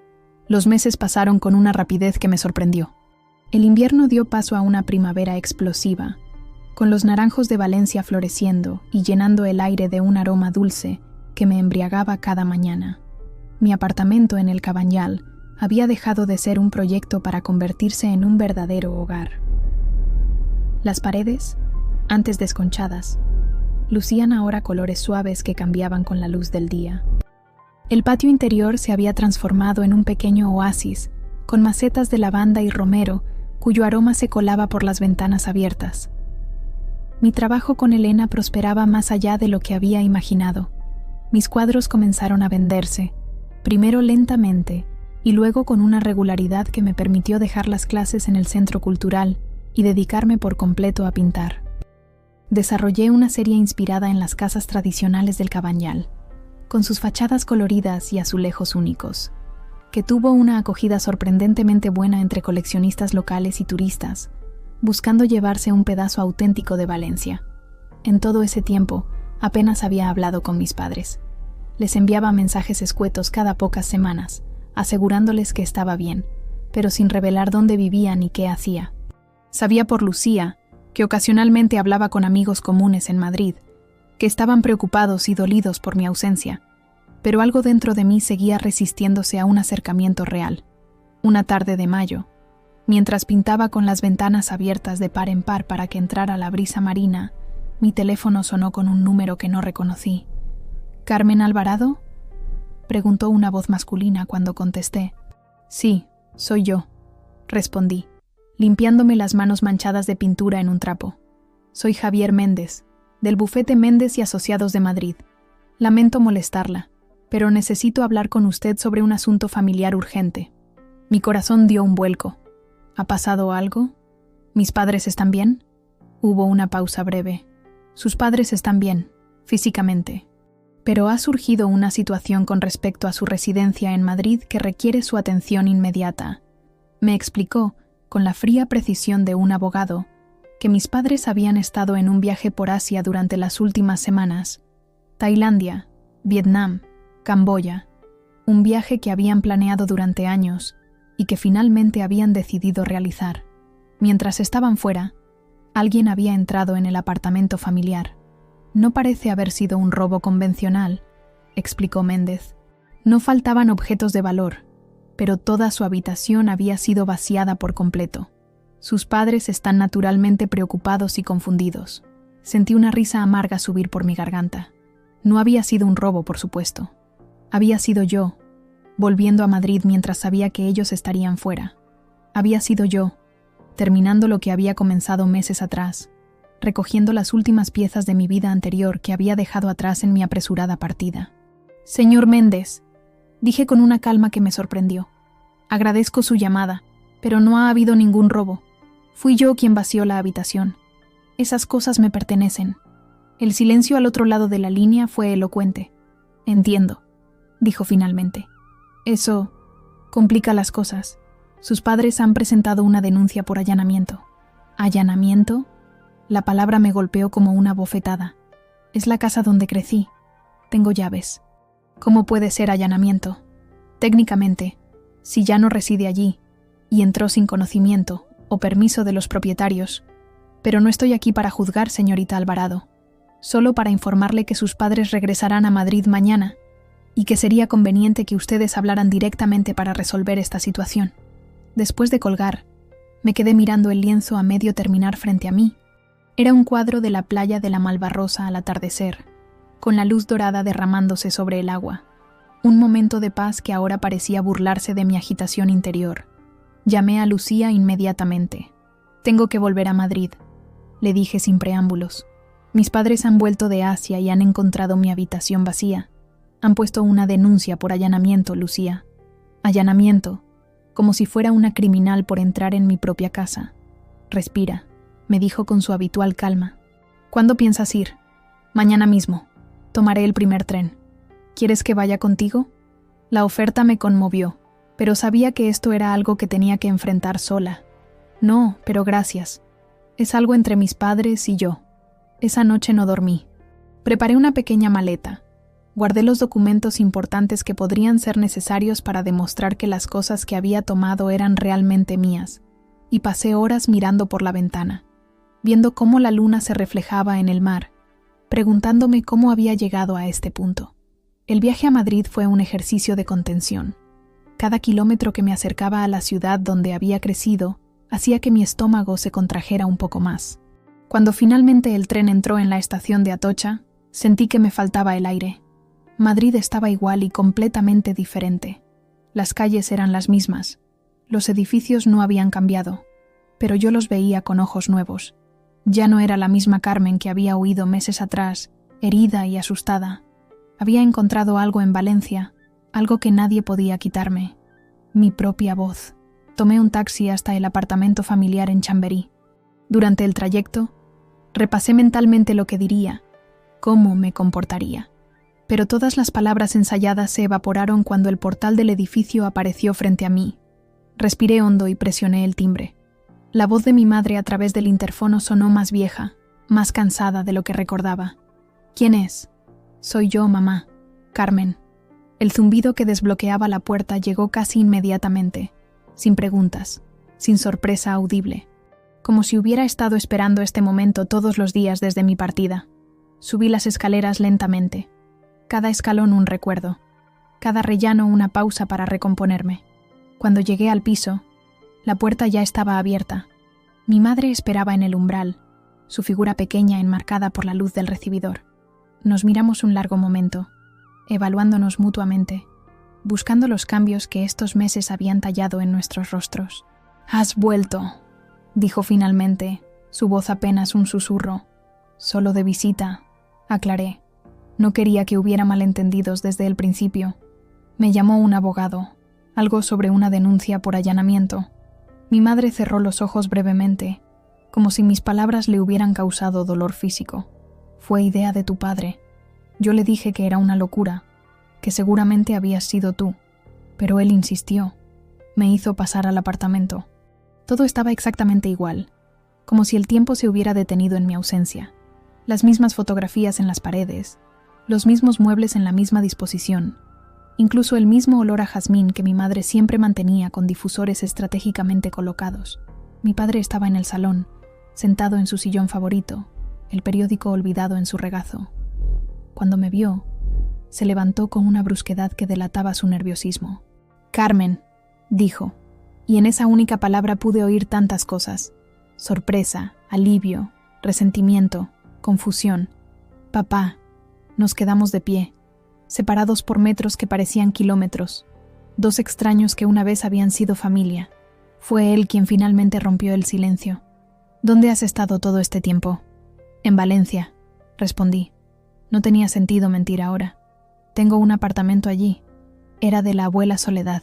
Los meses pasaron con una rapidez que me sorprendió. El invierno dio paso a una primavera explosiva, con los naranjos de Valencia floreciendo y llenando el aire de un aroma dulce que me embriagaba cada mañana. Mi apartamento en el Cabanyal había dejado de ser un proyecto para convertirse en un verdadero hogar. Las paredes, antes desconchadas, lucían ahora colores suaves que cambiaban con la luz del día. El patio interior se había transformado en un pequeño oasis, con macetas de lavanda y romero, cuyo aroma se colaba por las ventanas abiertas. Mi trabajo con Elena prosperaba más allá de lo que había imaginado. Mis cuadros comenzaron a venderse, primero lentamente y luego con una regularidad que me permitió dejar las clases en el centro cultural y dedicarme por completo a pintar. Desarrollé una serie inspirada en las casas tradicionales del Cabanyal, con sus fachadas coloridas y azulejos únicos, que tuvo una acogida sorprendentemente buena entre coleccionistas locales y turistas, buscando llevarse un pedazo auténtico de Valencia. En todo ese tiempo, apenas había hablado con mis padres. Les enviaba mensajes escuetos cada pocas semanas, asegurándoles que estaba bien, pero sin revelar dónde vivía ni qué hacía. Sabía por Lucía, que ocasionalmente hablaba con amigos comunes en Madrid, que estaban preocupados y dolidos por mi ausencia, pero algo dentro de mí seguía resistiéndose a un acercamiento real. Una tarde de mayo, mientras pintaba con las ventanas abiertas de par en par para que entrara la brisa marina, mi teléfono sonó con un número que no reconocí. ¿Carmen Alvarado?, preguntó una voz masculina cuando contesté. Sí, soy yo, respondí, limpiándome las manos manchadas de pintura en un trapo. Soy Javier Méndez, del bufete Méndez y Asociados de Madrid. Lamento molestarla, pero necesito hablar con usted sobre un asunto familiar urgente. Mi corazón dio un vuelco. ¿Ha pasado algo? ¿Mis padres están bien? Hubo una pausa breve. Sus padres están bien, físicamente. Pero ha surgido una situación con respecto a su residencia en Madrid que requiere su atención inmediata. Me explicó, con la fría precisión de un abogado, que mis padres habían estado en un viaje por Asia durante las últimas semanas. Tailandia, Vietnam, Camboya. Un viaje que habían planeado durante años y que finalmente habían decidido realizar. Mientras estaban fuera, alguien había entrado en el apartamento familiar. No parece haber sido un robo convencional, explicó Méndez. No faltaban objetos de valor, pero toda su habitación había sido vaciada por completo. Sus padres están naturalmente preocupados y confundidos. Sentí una risa amarga subir por mi garganta. No había sido un robo, por supuesto. Había sido yo, volviendo a Madrid mientras sabía que ellos estarían fuera. Había sido yo, terminando lo que había comenzado meses atrás, recogiendo las últimas piezas de mi vida anterior que había dejado atrás en mi apresurada partida. Señor Méndez, dije con una calma que me sorprendió. Agradezco su llamada, pero no ha habido ningún robo. Fui yo quien vació la habitación. Esas cosas me pertenecen. El silencio al otro lado de la línea fue elocuente. Entiendo, dijo finalmente. Eso complica las cosas. Sus padres han presentado una denuncia por allanamiento. ¿Allanamiento? La palabra me golpeó como una bofetada. Es la casa donde crecí. Tengo llaves. ¿Cómo puede ser allanamiento? Técnicamente, si ya no reside allí, y entró sin conocimiento o permiso de los propietarios. Pero no estoy aquí para juzgar, señorita Alvarado. Solo para informarle que sus padres regresarán a Madrid mañana y que sería conveniente que ustedes hablaran directamente para resolver esta situación. Después de colgar, me quedé mirando el lienzo a medio terminar frente a mí. Era un cuadro de la playa de la Malvarrosa al atardecer, con la luz dorada derramándose sobre el agua. Un momento de paz que ahora parecía burlarse de mi agitación interior. Llamé a Lucía inmediatamente. Tengo que volver a Madrid, le dije sin preámbulos. Mis padres han vuelto de Asia y han encontrado mi habitación vacía. Han puesto una denuncia por allanamiento, Lucía. Allanamiento, como si fuera una criminal por entrar en mi propia casa. Respira, me dijo con su habitual calma. ¿Cuándo piensas ir? Mañana mismo. Tomaré el primer tren. ¿Quieres que vaya contigo? La oferta me conmovió, pero sabía que esto era algo que tenía que enfrentar sola. No, pero gracias. Es algo entre mis padres y yo. Esa noche no dormí. Preparé una pequeña maleta. Guardé los documentos importantes que podrían ser necesarios para demostrar que las cosas que había tomado eran realmente mías, y pasé horas mirando por la ventana, viendo cómo la luna se reflejaba en el mar, preguntándome cómo había llegado a este punto. El viaje a Madrid fue un ejercicio de contención. Cada kilómetro que me acercaba a la ciudad donde había crecido hacía que mi estómago se contrajera un poco más. Cuando finalmente el tren entró en la estación de Atocha, sentí que me faltaba el aire. Madrid estaba igual y completamente diferente. Las calles eran las mismas. Los edificios no habían cambiado, pero yo los veía con ojos nuevos. Ya no era la misma Carmen que había huido meses atrás, herida y asustada. Había encontrado algo en Valencia, algo que nadie podía quitarme. Mi propia voz. Tomé un taxi hasta el apartamento familiar en Chamberí. Durante el trayecto, repasé mentalmente lo que diría, cómo me comportaría. Pero todas las palabras ensayadas se evaporaron cuando el portal del edificio apareció frente a mí. Respiré hondo y presioné el timbre. La voz de mi madre a través del interfono sonó más vieja, más cansada de lo que recordaba. ¿Quién es? Soy yo, mamá. Carmen. El zumbido que desbloqueaba la puerta llegó casi inmediatamente, sin preguntas, sin sorpresa audible, como si hubiera estado esperando este momento todos los días desde mi partida. Subí las escaleras lentamente. Cada escalón un recuerdo. Cada rellano una pausa para recomponerme. Cuando llegué al piso, la puerta ya estaba abierta. Mi madre esperaba en el umbral, su figura pequeña enmarcada por la luz del recibidor. Nos miramos un largo momento, evaluándonos mutuamente, buscando los cambios que estos meses habían tallado en nuestros rostros. «Has vuelto», dijo finalmente, su voz apenas un susurro. «Solo de visita», aclaré. No quería que hubiera malentendidos desde el principio. Me llamó un abogado, algo sobre una denuncia por allanamiento. Mi madre cerró los ojos brevemente, como si mis palabras le hubieran causado dolor físico. «Fue idea de tu padre». Yo le dije que era una locura, que seguramente habías sido tú, pero él insistió. Me hizo pasar al apartamento. Todo estaba exactamente igual, como si el tiempo se hubiera detenido en mi ausencia. Las mismas fotografías en las paredes, los mismos muebles en la misma disposición, incluso el mismo olor a jazmín que mi madre siempre mantenía con difusores estratégicamente colocados. Mi padre estaba en el salón, sentado en su sillón favorito, el periódico olvidado en su regazo. Cuando me vio, se levantó con una brusquedad que delataba su nerviosismo. «Carmen», dijo, y en esa única palabra pude oír tantas cosas: sorpresa, alivio, resentimiento, confusión. «Papá». Nos quedamos de pie, separados por metros que parecían kilómetros, dos extraños que una vez habían sido familia. Fue él quien finalmente rompió el silencio. «¿Dónde has estado todo este tiempo?» «En Valencia», respondí. No tenía sentido mentir ahora. «Tengo un apartamento allí». Era de la abuela Soledad.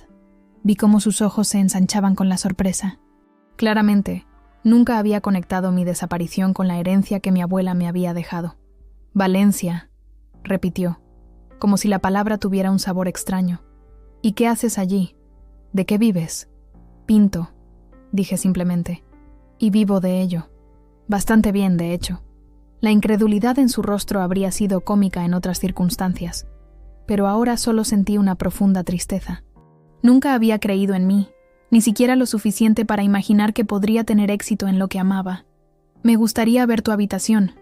Vi cómo sus ojos se ensanchaban con la sorpresa. Claramente, nunca había conectado mi desaparición con la herencia que mi abuela me había dejado. «Valencia», repitió, como si la palabra tuviera un sabor extraño. «¿Y qué haces allí? ¿De qué vives?» «Pinto», dije simplemente. «Y vivo de ello. Bastante bien, de hecho». La incredulidad en su rostro habría sido cómica en otras circunstancias, pero ahora solo sentí una profunda tristeza. Nunca había creído en mí, ni siquiera lo suficiente para imaginar que podría tener éxito en lo que amaba. «Me gustaría ver tu habitación»,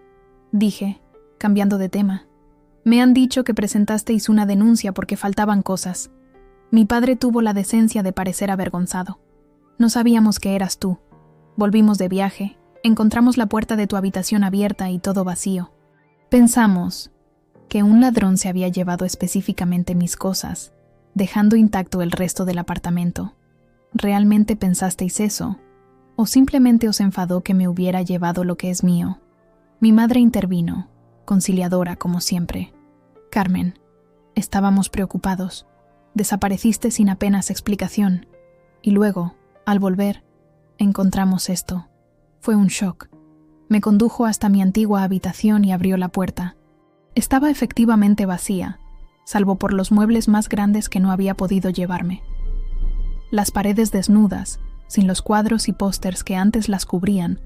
dije, cambiando de tema. «Me han dicho que presentasteis una denuncia porque faltaban cosas». Mi padre tuvo la decencia de parecer avergonzado. «No sabíamos que eras tú. Volvimos de viaje, encontramos la puerta de tu habitación abierta y todo vacío. Pensamos que un ladrón se había llevado específicamente mis cosas, dejando intacto el resto del apartamento. ¿Realmente pensasteis eso? ¿O simplemente os enfadó que me hubiera llevado lo que es mío?» Mi madre intervino, conciliadora como siempre. «Carmen, estábamos preocupados. Desapareciste sin apenas explicación. Y luego, al volver, encontramos esto. Fue un shock. Me condujo hasta mi antigua habitación y abrió la puerta. Estaba efectivamente vacía, salvo por los muebles más grandes que no había podido llevarme. Las paredes desnudas, sin los cuadros y pósters que antes las cubrían,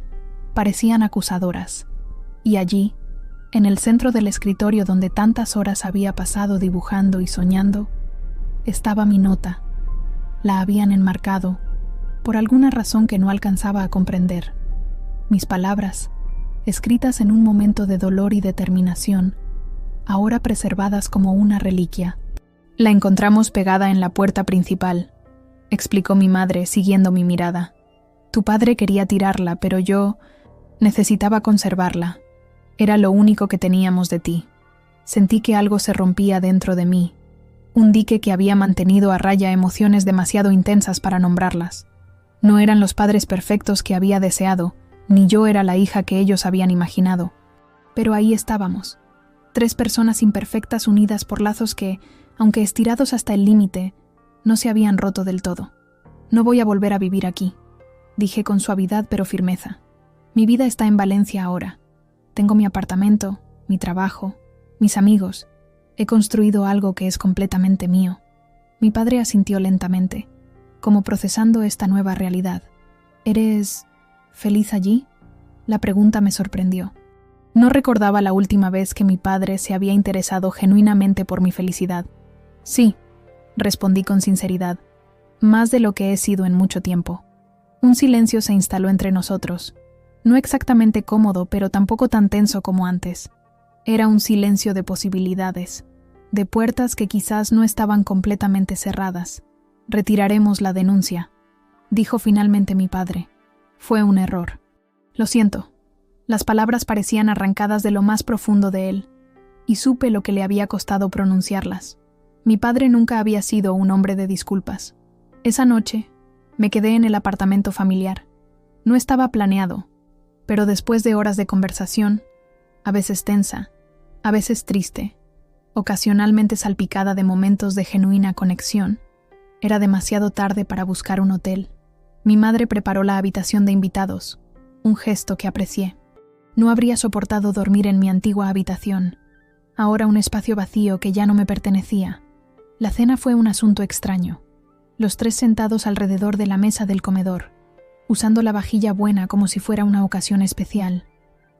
parecían acusadoras. Y allí, en el centro del escritorio donde tantas horas había pasado dibujando y soñando, estaba mi nota. La habían enmarcado, por alguna razón que no alcanzaba a comprender. Mis palabras, escritas en un momento de dolor y determinación, ahora preservadas como una reliquia. «La encontramos pegada en la puerta principal», explicó mi madre siguiendo mi mirada. «Tu padre quería tirarla, pero yo necesitaba conservarla. Era lo único que teníamos de ti. Sentí que algo se rompía dentro de mí, un dique que había mantenido a raya emociones demasiado intensas para nombrarlas. No eran los padres perfectos que había deseado, ni yo era la hija que ellos habían imaginado. Pero ahí estábamos, 3 personas imperfectas unidas por lazos que, aunque estirados hasta el límite, no se habían roto del todo. «No voy a volver a vivir aquí», dije con suavidad pero firmeza. «Mi vida está en Valencia ahora. Tengo mi apartamento, mi trabajo, mis amigos. He construido algo que es completamente mío». Mi padre asintió lentamente, como procesando esta nueva realidad. «¿Eres feliz allí?», la pregunta me sorprendió. No recordaba la última vez que mi padre se había interesado genuinamente por mi felicidad. «Sí», respondí con sinceridad, «más de lo que he sido en mucho tiempo». Un silencio se instaló entre nosotros, no exactamente cómodo, pero tampoco tan tenso como antes. Era un silencio de posibilidades, de puertas que quizás no estaban completamente cerradas. Retiraremos la denuncia, dijo finalmente mi padre. Fue un error. Lo siento. Las palabras parecían arrancadas de lo más profundo de él, y supe lo que le había costado pronunciarlas. Mi padre nunca había sido un hombre de disculpas. Esa noche, me quedé en el apartamento familiar. No estaba planeado, pero después de horas de conversación, a veces tensa, a veces triste, ocasionalmente salpicada de momentos de genuina conexión, era demasiado tarde para buscar un hotel. Mi madre preparó la habitación de invitados, un gesto que aprecié. No habría soportado dormir en mi antigua habitación, ahora un espacio vacío que ya no me pertenecía. La cena fue un asunto extraño. Los tres sentados alrededor de la mesa del comedor, usando la vajilla buena como si fuera una ocasión especial,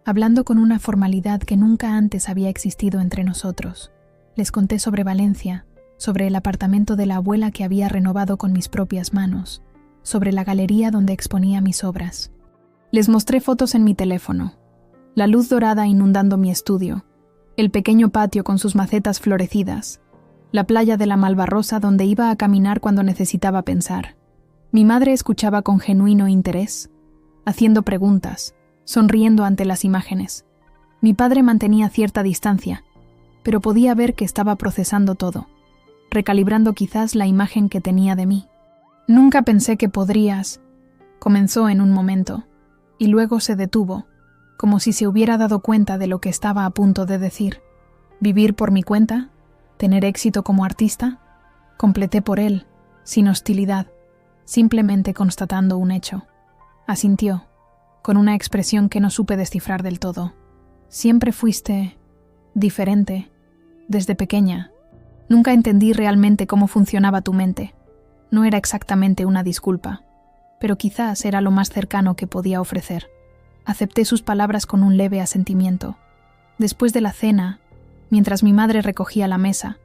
hablando con una formalidad que nunca antes había existido entre nosotros. Les conté sobre Valencia, sobre el apartamento de la abuela que había renovado con mis propias manos, sobre la galería donde exponía mis obras. Les mostré fotos en mi teléfono, la luz dorada inundando mi estudio, el pequeño patio con sus macetas florecidas, la playa de la Malvarrosa donde iba a caminar cuando necesitaba pensar. Mi madre escuchaba con genuino interés, haciendo preguntas, sonriendo ante las imágenes. Mi padre mantenía cierta distancia, pero podía ver que estaba procesando todo, recalibrando quizás la imagen que tenía de mí. Nunca pensé que podrías, comenzó en un momento, y luego se detuvo, como si se hubiera dado cuenta de lo que estaba a punto de decir. ¿Vivir por mi cuenta? ¿Tener éxito como artista? Completé por él, sin hostilidad, simplemente constatando un hecho. Asintió, con una expresión que no supe descifrar del todo. Siempre fuiste diferente, desde pequeña. Nunca entendí realmente cómo funcionaba tu mente. No era exactamente una disculpa, pero quizás era lo más cercano que podía ofrecer. Acepté sus palabras con un leve asentimiento. Después de la cena, mientras mi madre recogía la mesa,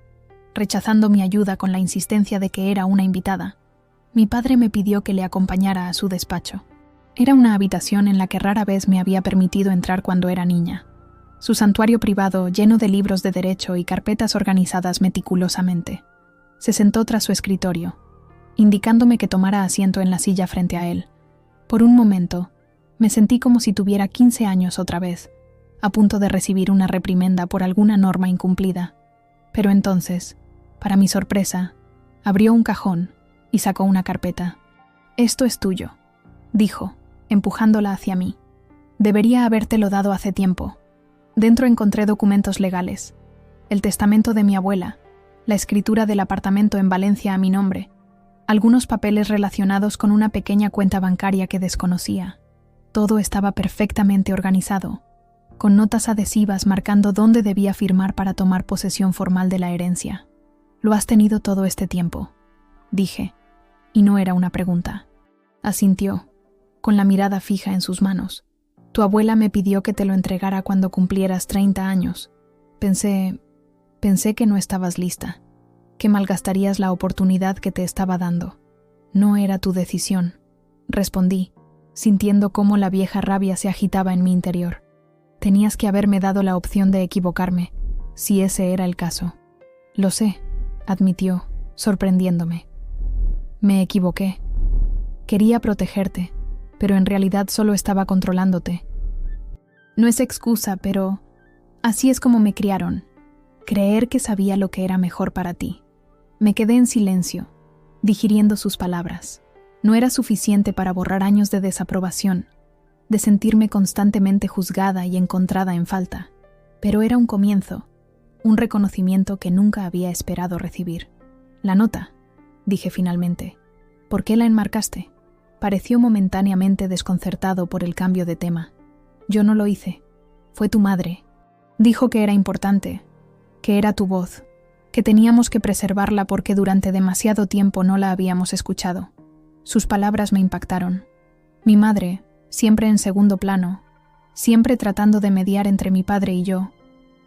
rechazando mi ayuda con la insistencia de que era una invitada, mi padre me pidió que le acompañara a su despacho. Era una habitación en la que rara vez me había permitido entrar cuando era niña. Su santuario privado lleno de libros de derecho y carpetas organizadas meticulosamente. Se sentó tras su escritorio, indicándome que tomara asiento en la silla frente a él. Por un momento, me sentí como si tuviera 15 años otra vez, a punto de recibir una reprimenda por alguna norma incumplida. Pero entonces, para mi sorpresa, abrió un cajón y sacó una carpeta. «Esto es tuyo», dijo, empujándola hacia mí. «Debería habértelo dado hace tiempo». Dentro encontré documentos legales, el testamento de mi abuela, la escritura del apartamento en Valencia a mi nombre, algunos papeles relacionados con una pequeña cuenta bancaria que desconocía. Todo estaba perfectamente organizado, con notas adhesivas marcando dónde debía firmar para tomar posesión formal de la herencia. «Lo has tenido todo este tiempo», dije, y no era una pregunta. Asintió, con la mirada fija en sus manos. «Tu abuela me pidió que te lo entregara cuando cumplieras 30 años. Pensé que no estabas lista, que malgastarías la oportunidad que te estaba dando. No era tu decisión», respondí, sintiendo cómo la vieja rabia se agitaba en mi interior. «Tenías que haberme dado la opción de equivocarme, si ese era el caso». «Lo sé», admitió, sorprendiéndome. «Me equivoqué. Quería protegerte, pero en realidad solo estaba controlándote. No es excusa, pero así es como me criaron. Creer que sabía lo que era mejor para ti». Me quedé en silencio, digiriendo sus palabras. No era suficiente para borrar años de desaprobación, de sentirme constantemente juzgada y encontrada en falta, pero era un comienzo, un reconocimiento que nunca había esperado recibir. «La nota», dije finalmente. «¿Por qué la enmarcaste?». Pareció momentáneamente desconcertado por el cambio de tema. «Yo no lo hice. Fue tu madre. Dijo que era importante, que era tu voz, que teníamos que preservarla porque durante demasiado tiempo no la habíamos escuchado». Sus palabras me impactaron. Mi madre, siempre en segundo plano, siempre tratando de mediar entre mi padre y yo,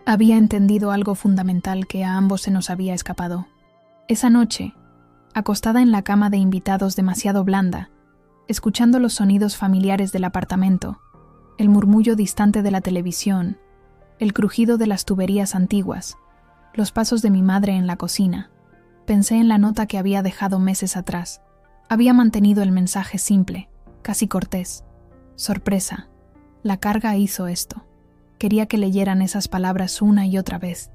había entendido algo fundamental que a ambos se nos había escapado. Esa noche, acostada en la cama de invitados demasiado blanda, escuchando los sonidos familiares del apartamento, el murmullo distante de la televisión el crujido de las tuberías antiguas, los pasos de mi madre en la cocina. Pensé en la nota que había dejado meses atrás. Había mantenido el mensaje simple, casi cortés. Sorpresa. La carga hizo esto. Quería que leyeran esas palabras una y otra vez,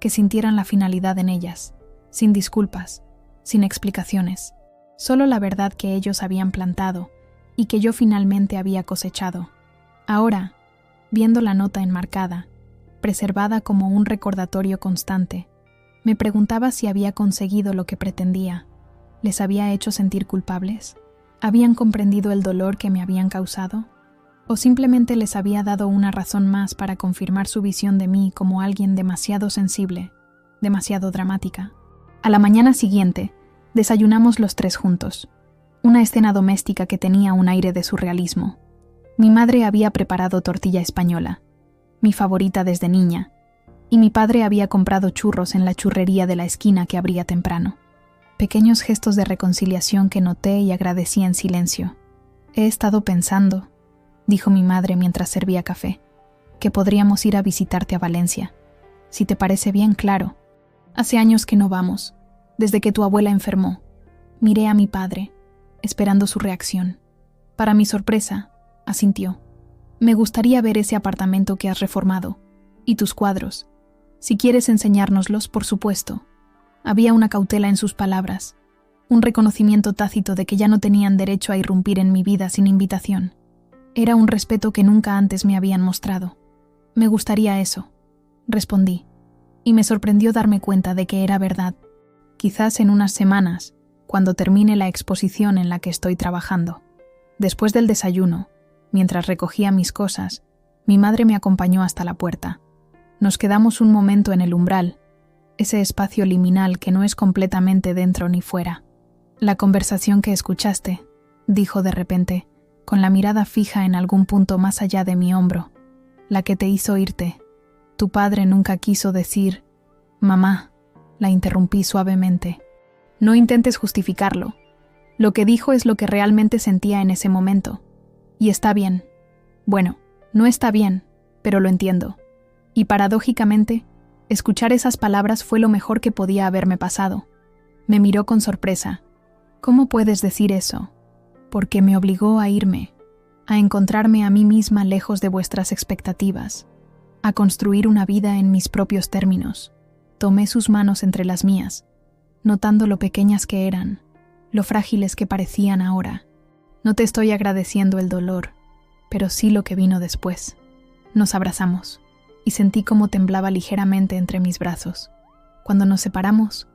que sintieran la finalidad en ellas, sin disculpas, sin explicaciones, solo la verdad que ellos habían plantado y que yo finalmente había cosechado. Ahora, viendo la nota enmarcada, preservada como un recordatorio constante, me preguntaba si había conseguido lo que pretendía. ¿Les había hecho sentir culpables? ¿Habían comprendido el dolor que me habían causado? ¿O simplemente les había dado una razón más para confirmar su visión de mí como alguien demasiado sensible, demasiado dramática? A la mañana siguiente, desayunamos los tres juntos. Una escena doméstica que tenía un aire de surrealismo. Mi madre había preparado tortilla española, mi favorita desde niña, y mi padre había comprado churros en la churrería de la esquina que abría temprano. Pequeños gestos de reconciliación que noté y agradecí en silencio. He estado pensando, dijo mi madre mientras servía café, que podríamos ir a visitarte a Valencia. Si te parece bien, claro. Hace años que no vamos, desde que tu abuela enfermó. Miré a mi padre, esperando su reacción. Para mi sorpresa, asintió. Me gustaría ver ese apartamento que has reformado, y tus cuadros. Si quieres enseñárnoslos, por supuesto. Había una cautela en sus palabras, un reconocimiento tácito de que ya no tenían derecho a irrumpir en mi vida sin invitación. Era un respeto que nunca antes me habían mostrado. Me gustaría eso, respondí, y me sorprendió darme cuenta de que era verdad. Quizás en unas semanas, cuando termine la exposición en la que estoy trabajando. Después del desayuno, mientras recogía mis cosas, mi madre me acompañó hasta la puerta. Nos quedamos un momento en el umbral, ese espacio liminal que no es completamente dentro ni fuera. La conversación que escuchaste, dijo de repente, con la mirada fija en algún punto más allá de mi hombro, la que te hizo irte. Tu padre nunca quiso decir, mamá, la interrumpí suavemente. No intentes justificarlo. Lo que dijo es lo que realmente sentía en ese momento. Y está bien. Bueno, no está bien, pero lo entiendo. Y paradójicamente, escuchar esas palabras fue lo mejor que podía haberme pasado. Me miró con sorpresa. ¿Cómo puedes decir eso? Porque me obligó a irme, a encontrarme a mí misma lejos de vuestras expectativas, a construir una vida en mis propios términos. Tomé sus manos entre las mías, notando lo pequeñas que eran, lo frágiles que parecían ahora. No te estoy agradeciendo el dolor, pero sí lo que vino después. Nos abrazamos, y sentí cómo temblaba ligeramente entre mis brazos. Cuando nos separamos,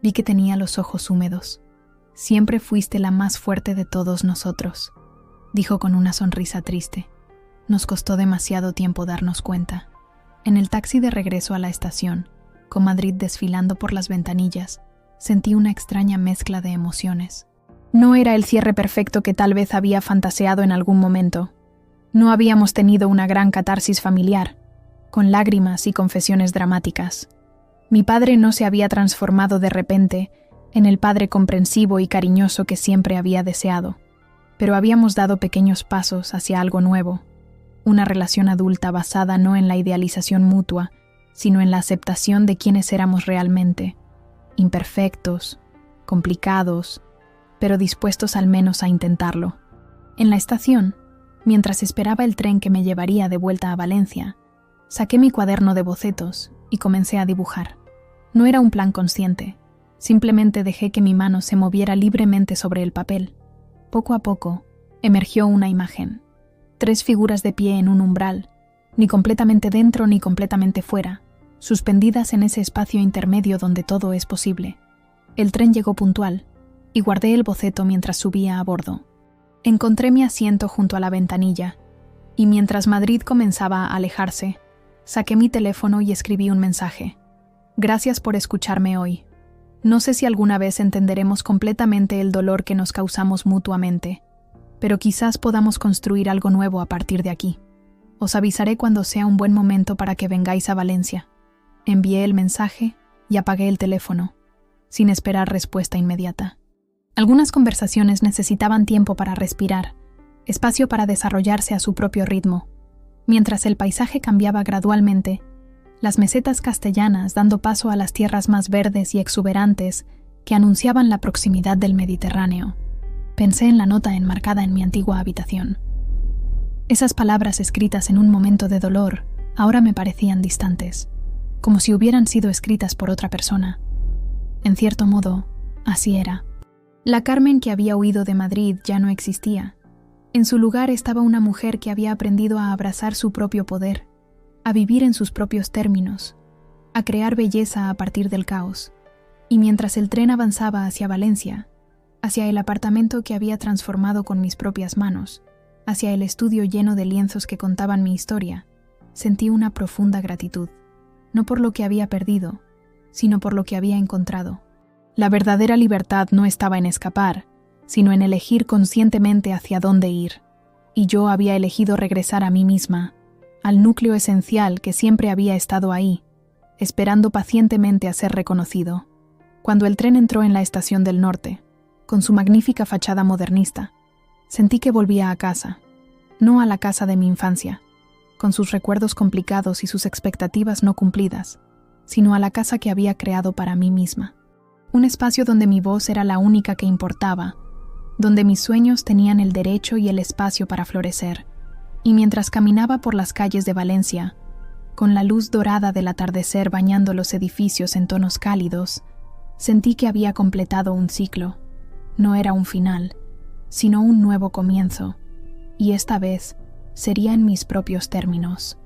vi que tenía los ojos húmedos. Siempre fuiste la más fuerte de todos nosotros, dijo con una sonrisa triste. Nos costó demasiado tiempo darnos cuenta. En el taxi de regreso a la estación, con Madrid desfilando por las ventanillas, sentí una extraña mezcla de emociones. No era el cierre perfecto que tal vez había fantaseado en algún momento. No habíamos tenido una gran catarsis familiar, con lágrimas y confesiones dramáticas. Mi padre no se había transformado de repente en el padre comprensivo y cariñoso que siempre había deseado, pero habíamos dado pequeños pasos hacia algo nuevo, una relación adulta basada no en la idealización mutua, sino en la aceptación de quiénes éramos realmente, imperfectos, complicados, pero dispuestos al menos a intentarlo. En la estación, mientras esperaba el tren que me llevaría de vuelta a Valencia, saqué mi cuaderno de bocetos y comencé a dibujar. No era un plan consciente, simplemente dejé que mi mano se moviera libremente sobre el papel. Poco a poco, emergió una imagen. 3 figuras de pie en un umbral, ni completamente dentro ni completamente fuera, suspendidas en ese espacio intermedio donde todo es posible. El tren llegó puntual, y guardé el boceto mientras subía a bordo. Encontré mi asiento junto a la ventanilla, y mientras Madrid comenzaba a alejarse, saqué mi teléfono y escribí un mensaje. Gracias por escucharme hoy. No sé si alguna vez entenderemos completamente el dolor que nos causamos mutuamente, pero quizás podamos construir algo nuevo a partir de aquí. Os avisaré cuando sea un buen momento para que vengáis a Valencia. Envié el mensaje y apagué el teléfono, sin esperar respuesta inmediata. Algunas conversaciones necesitaban tiempo para respirar, espacio para desarrollarse a su propio ritmo. Mientras el paisaje cambiaba gradualmente, las mesetas castellanas dando paso a las tierras más verdes y exuberantes que anunciaban la proximidad del Mediterráneo, pensé en la nota enmarcada en mi antigua habitación. Esas palabras escritas en un momento de dolor ahora me parecían distantes, como si hubieran sido escritas por otra persona. En cierto modo, así era. La Carmen que había huido de Madrid ya no existía. En su lugar estaba una mujer que había aprendido a abrazar su propio poder, a vivir en sus propios términos, a crear belleza a partir del caos. Y mientras el tren avanzaba hacia Valencia, hacia el apartamento que había transformado con mis propias manos, hacia el estudio lleno de lienzos que contaban mi historia, sentí una profunda gratitud, no por lo que había perdido, sino por lo que había encontrado. La verdadera libertad no estaba en escapar, sino en elegir conscientemente hacia dónde ir, y yo había elegido regresar a mí misma, al núcleo esencial que siempre había estado ahí, esperando pacientemente a ser reconocido. Cuando el tren entró en la estación del norte, con su magnífica fachada modernista, sentí que volvía a casa, no a la casa de mi infancia, con sus recuerdos complicados y sus expectativas no cumplidas, sino a la casa que había creado para mí misma. Un espacio donde mi voz era la única que importaba, donde mis sueños tenían el derecho y el espacio para florecer. Y mientras caminaba por las calles de Valencia, con la luz dorada del atardecer bañando los edificios en tonos cálidos, sentí que había completado un ciclo. No era un final, sino un nuevo comienzo, y esta vez sería en mis propios términos.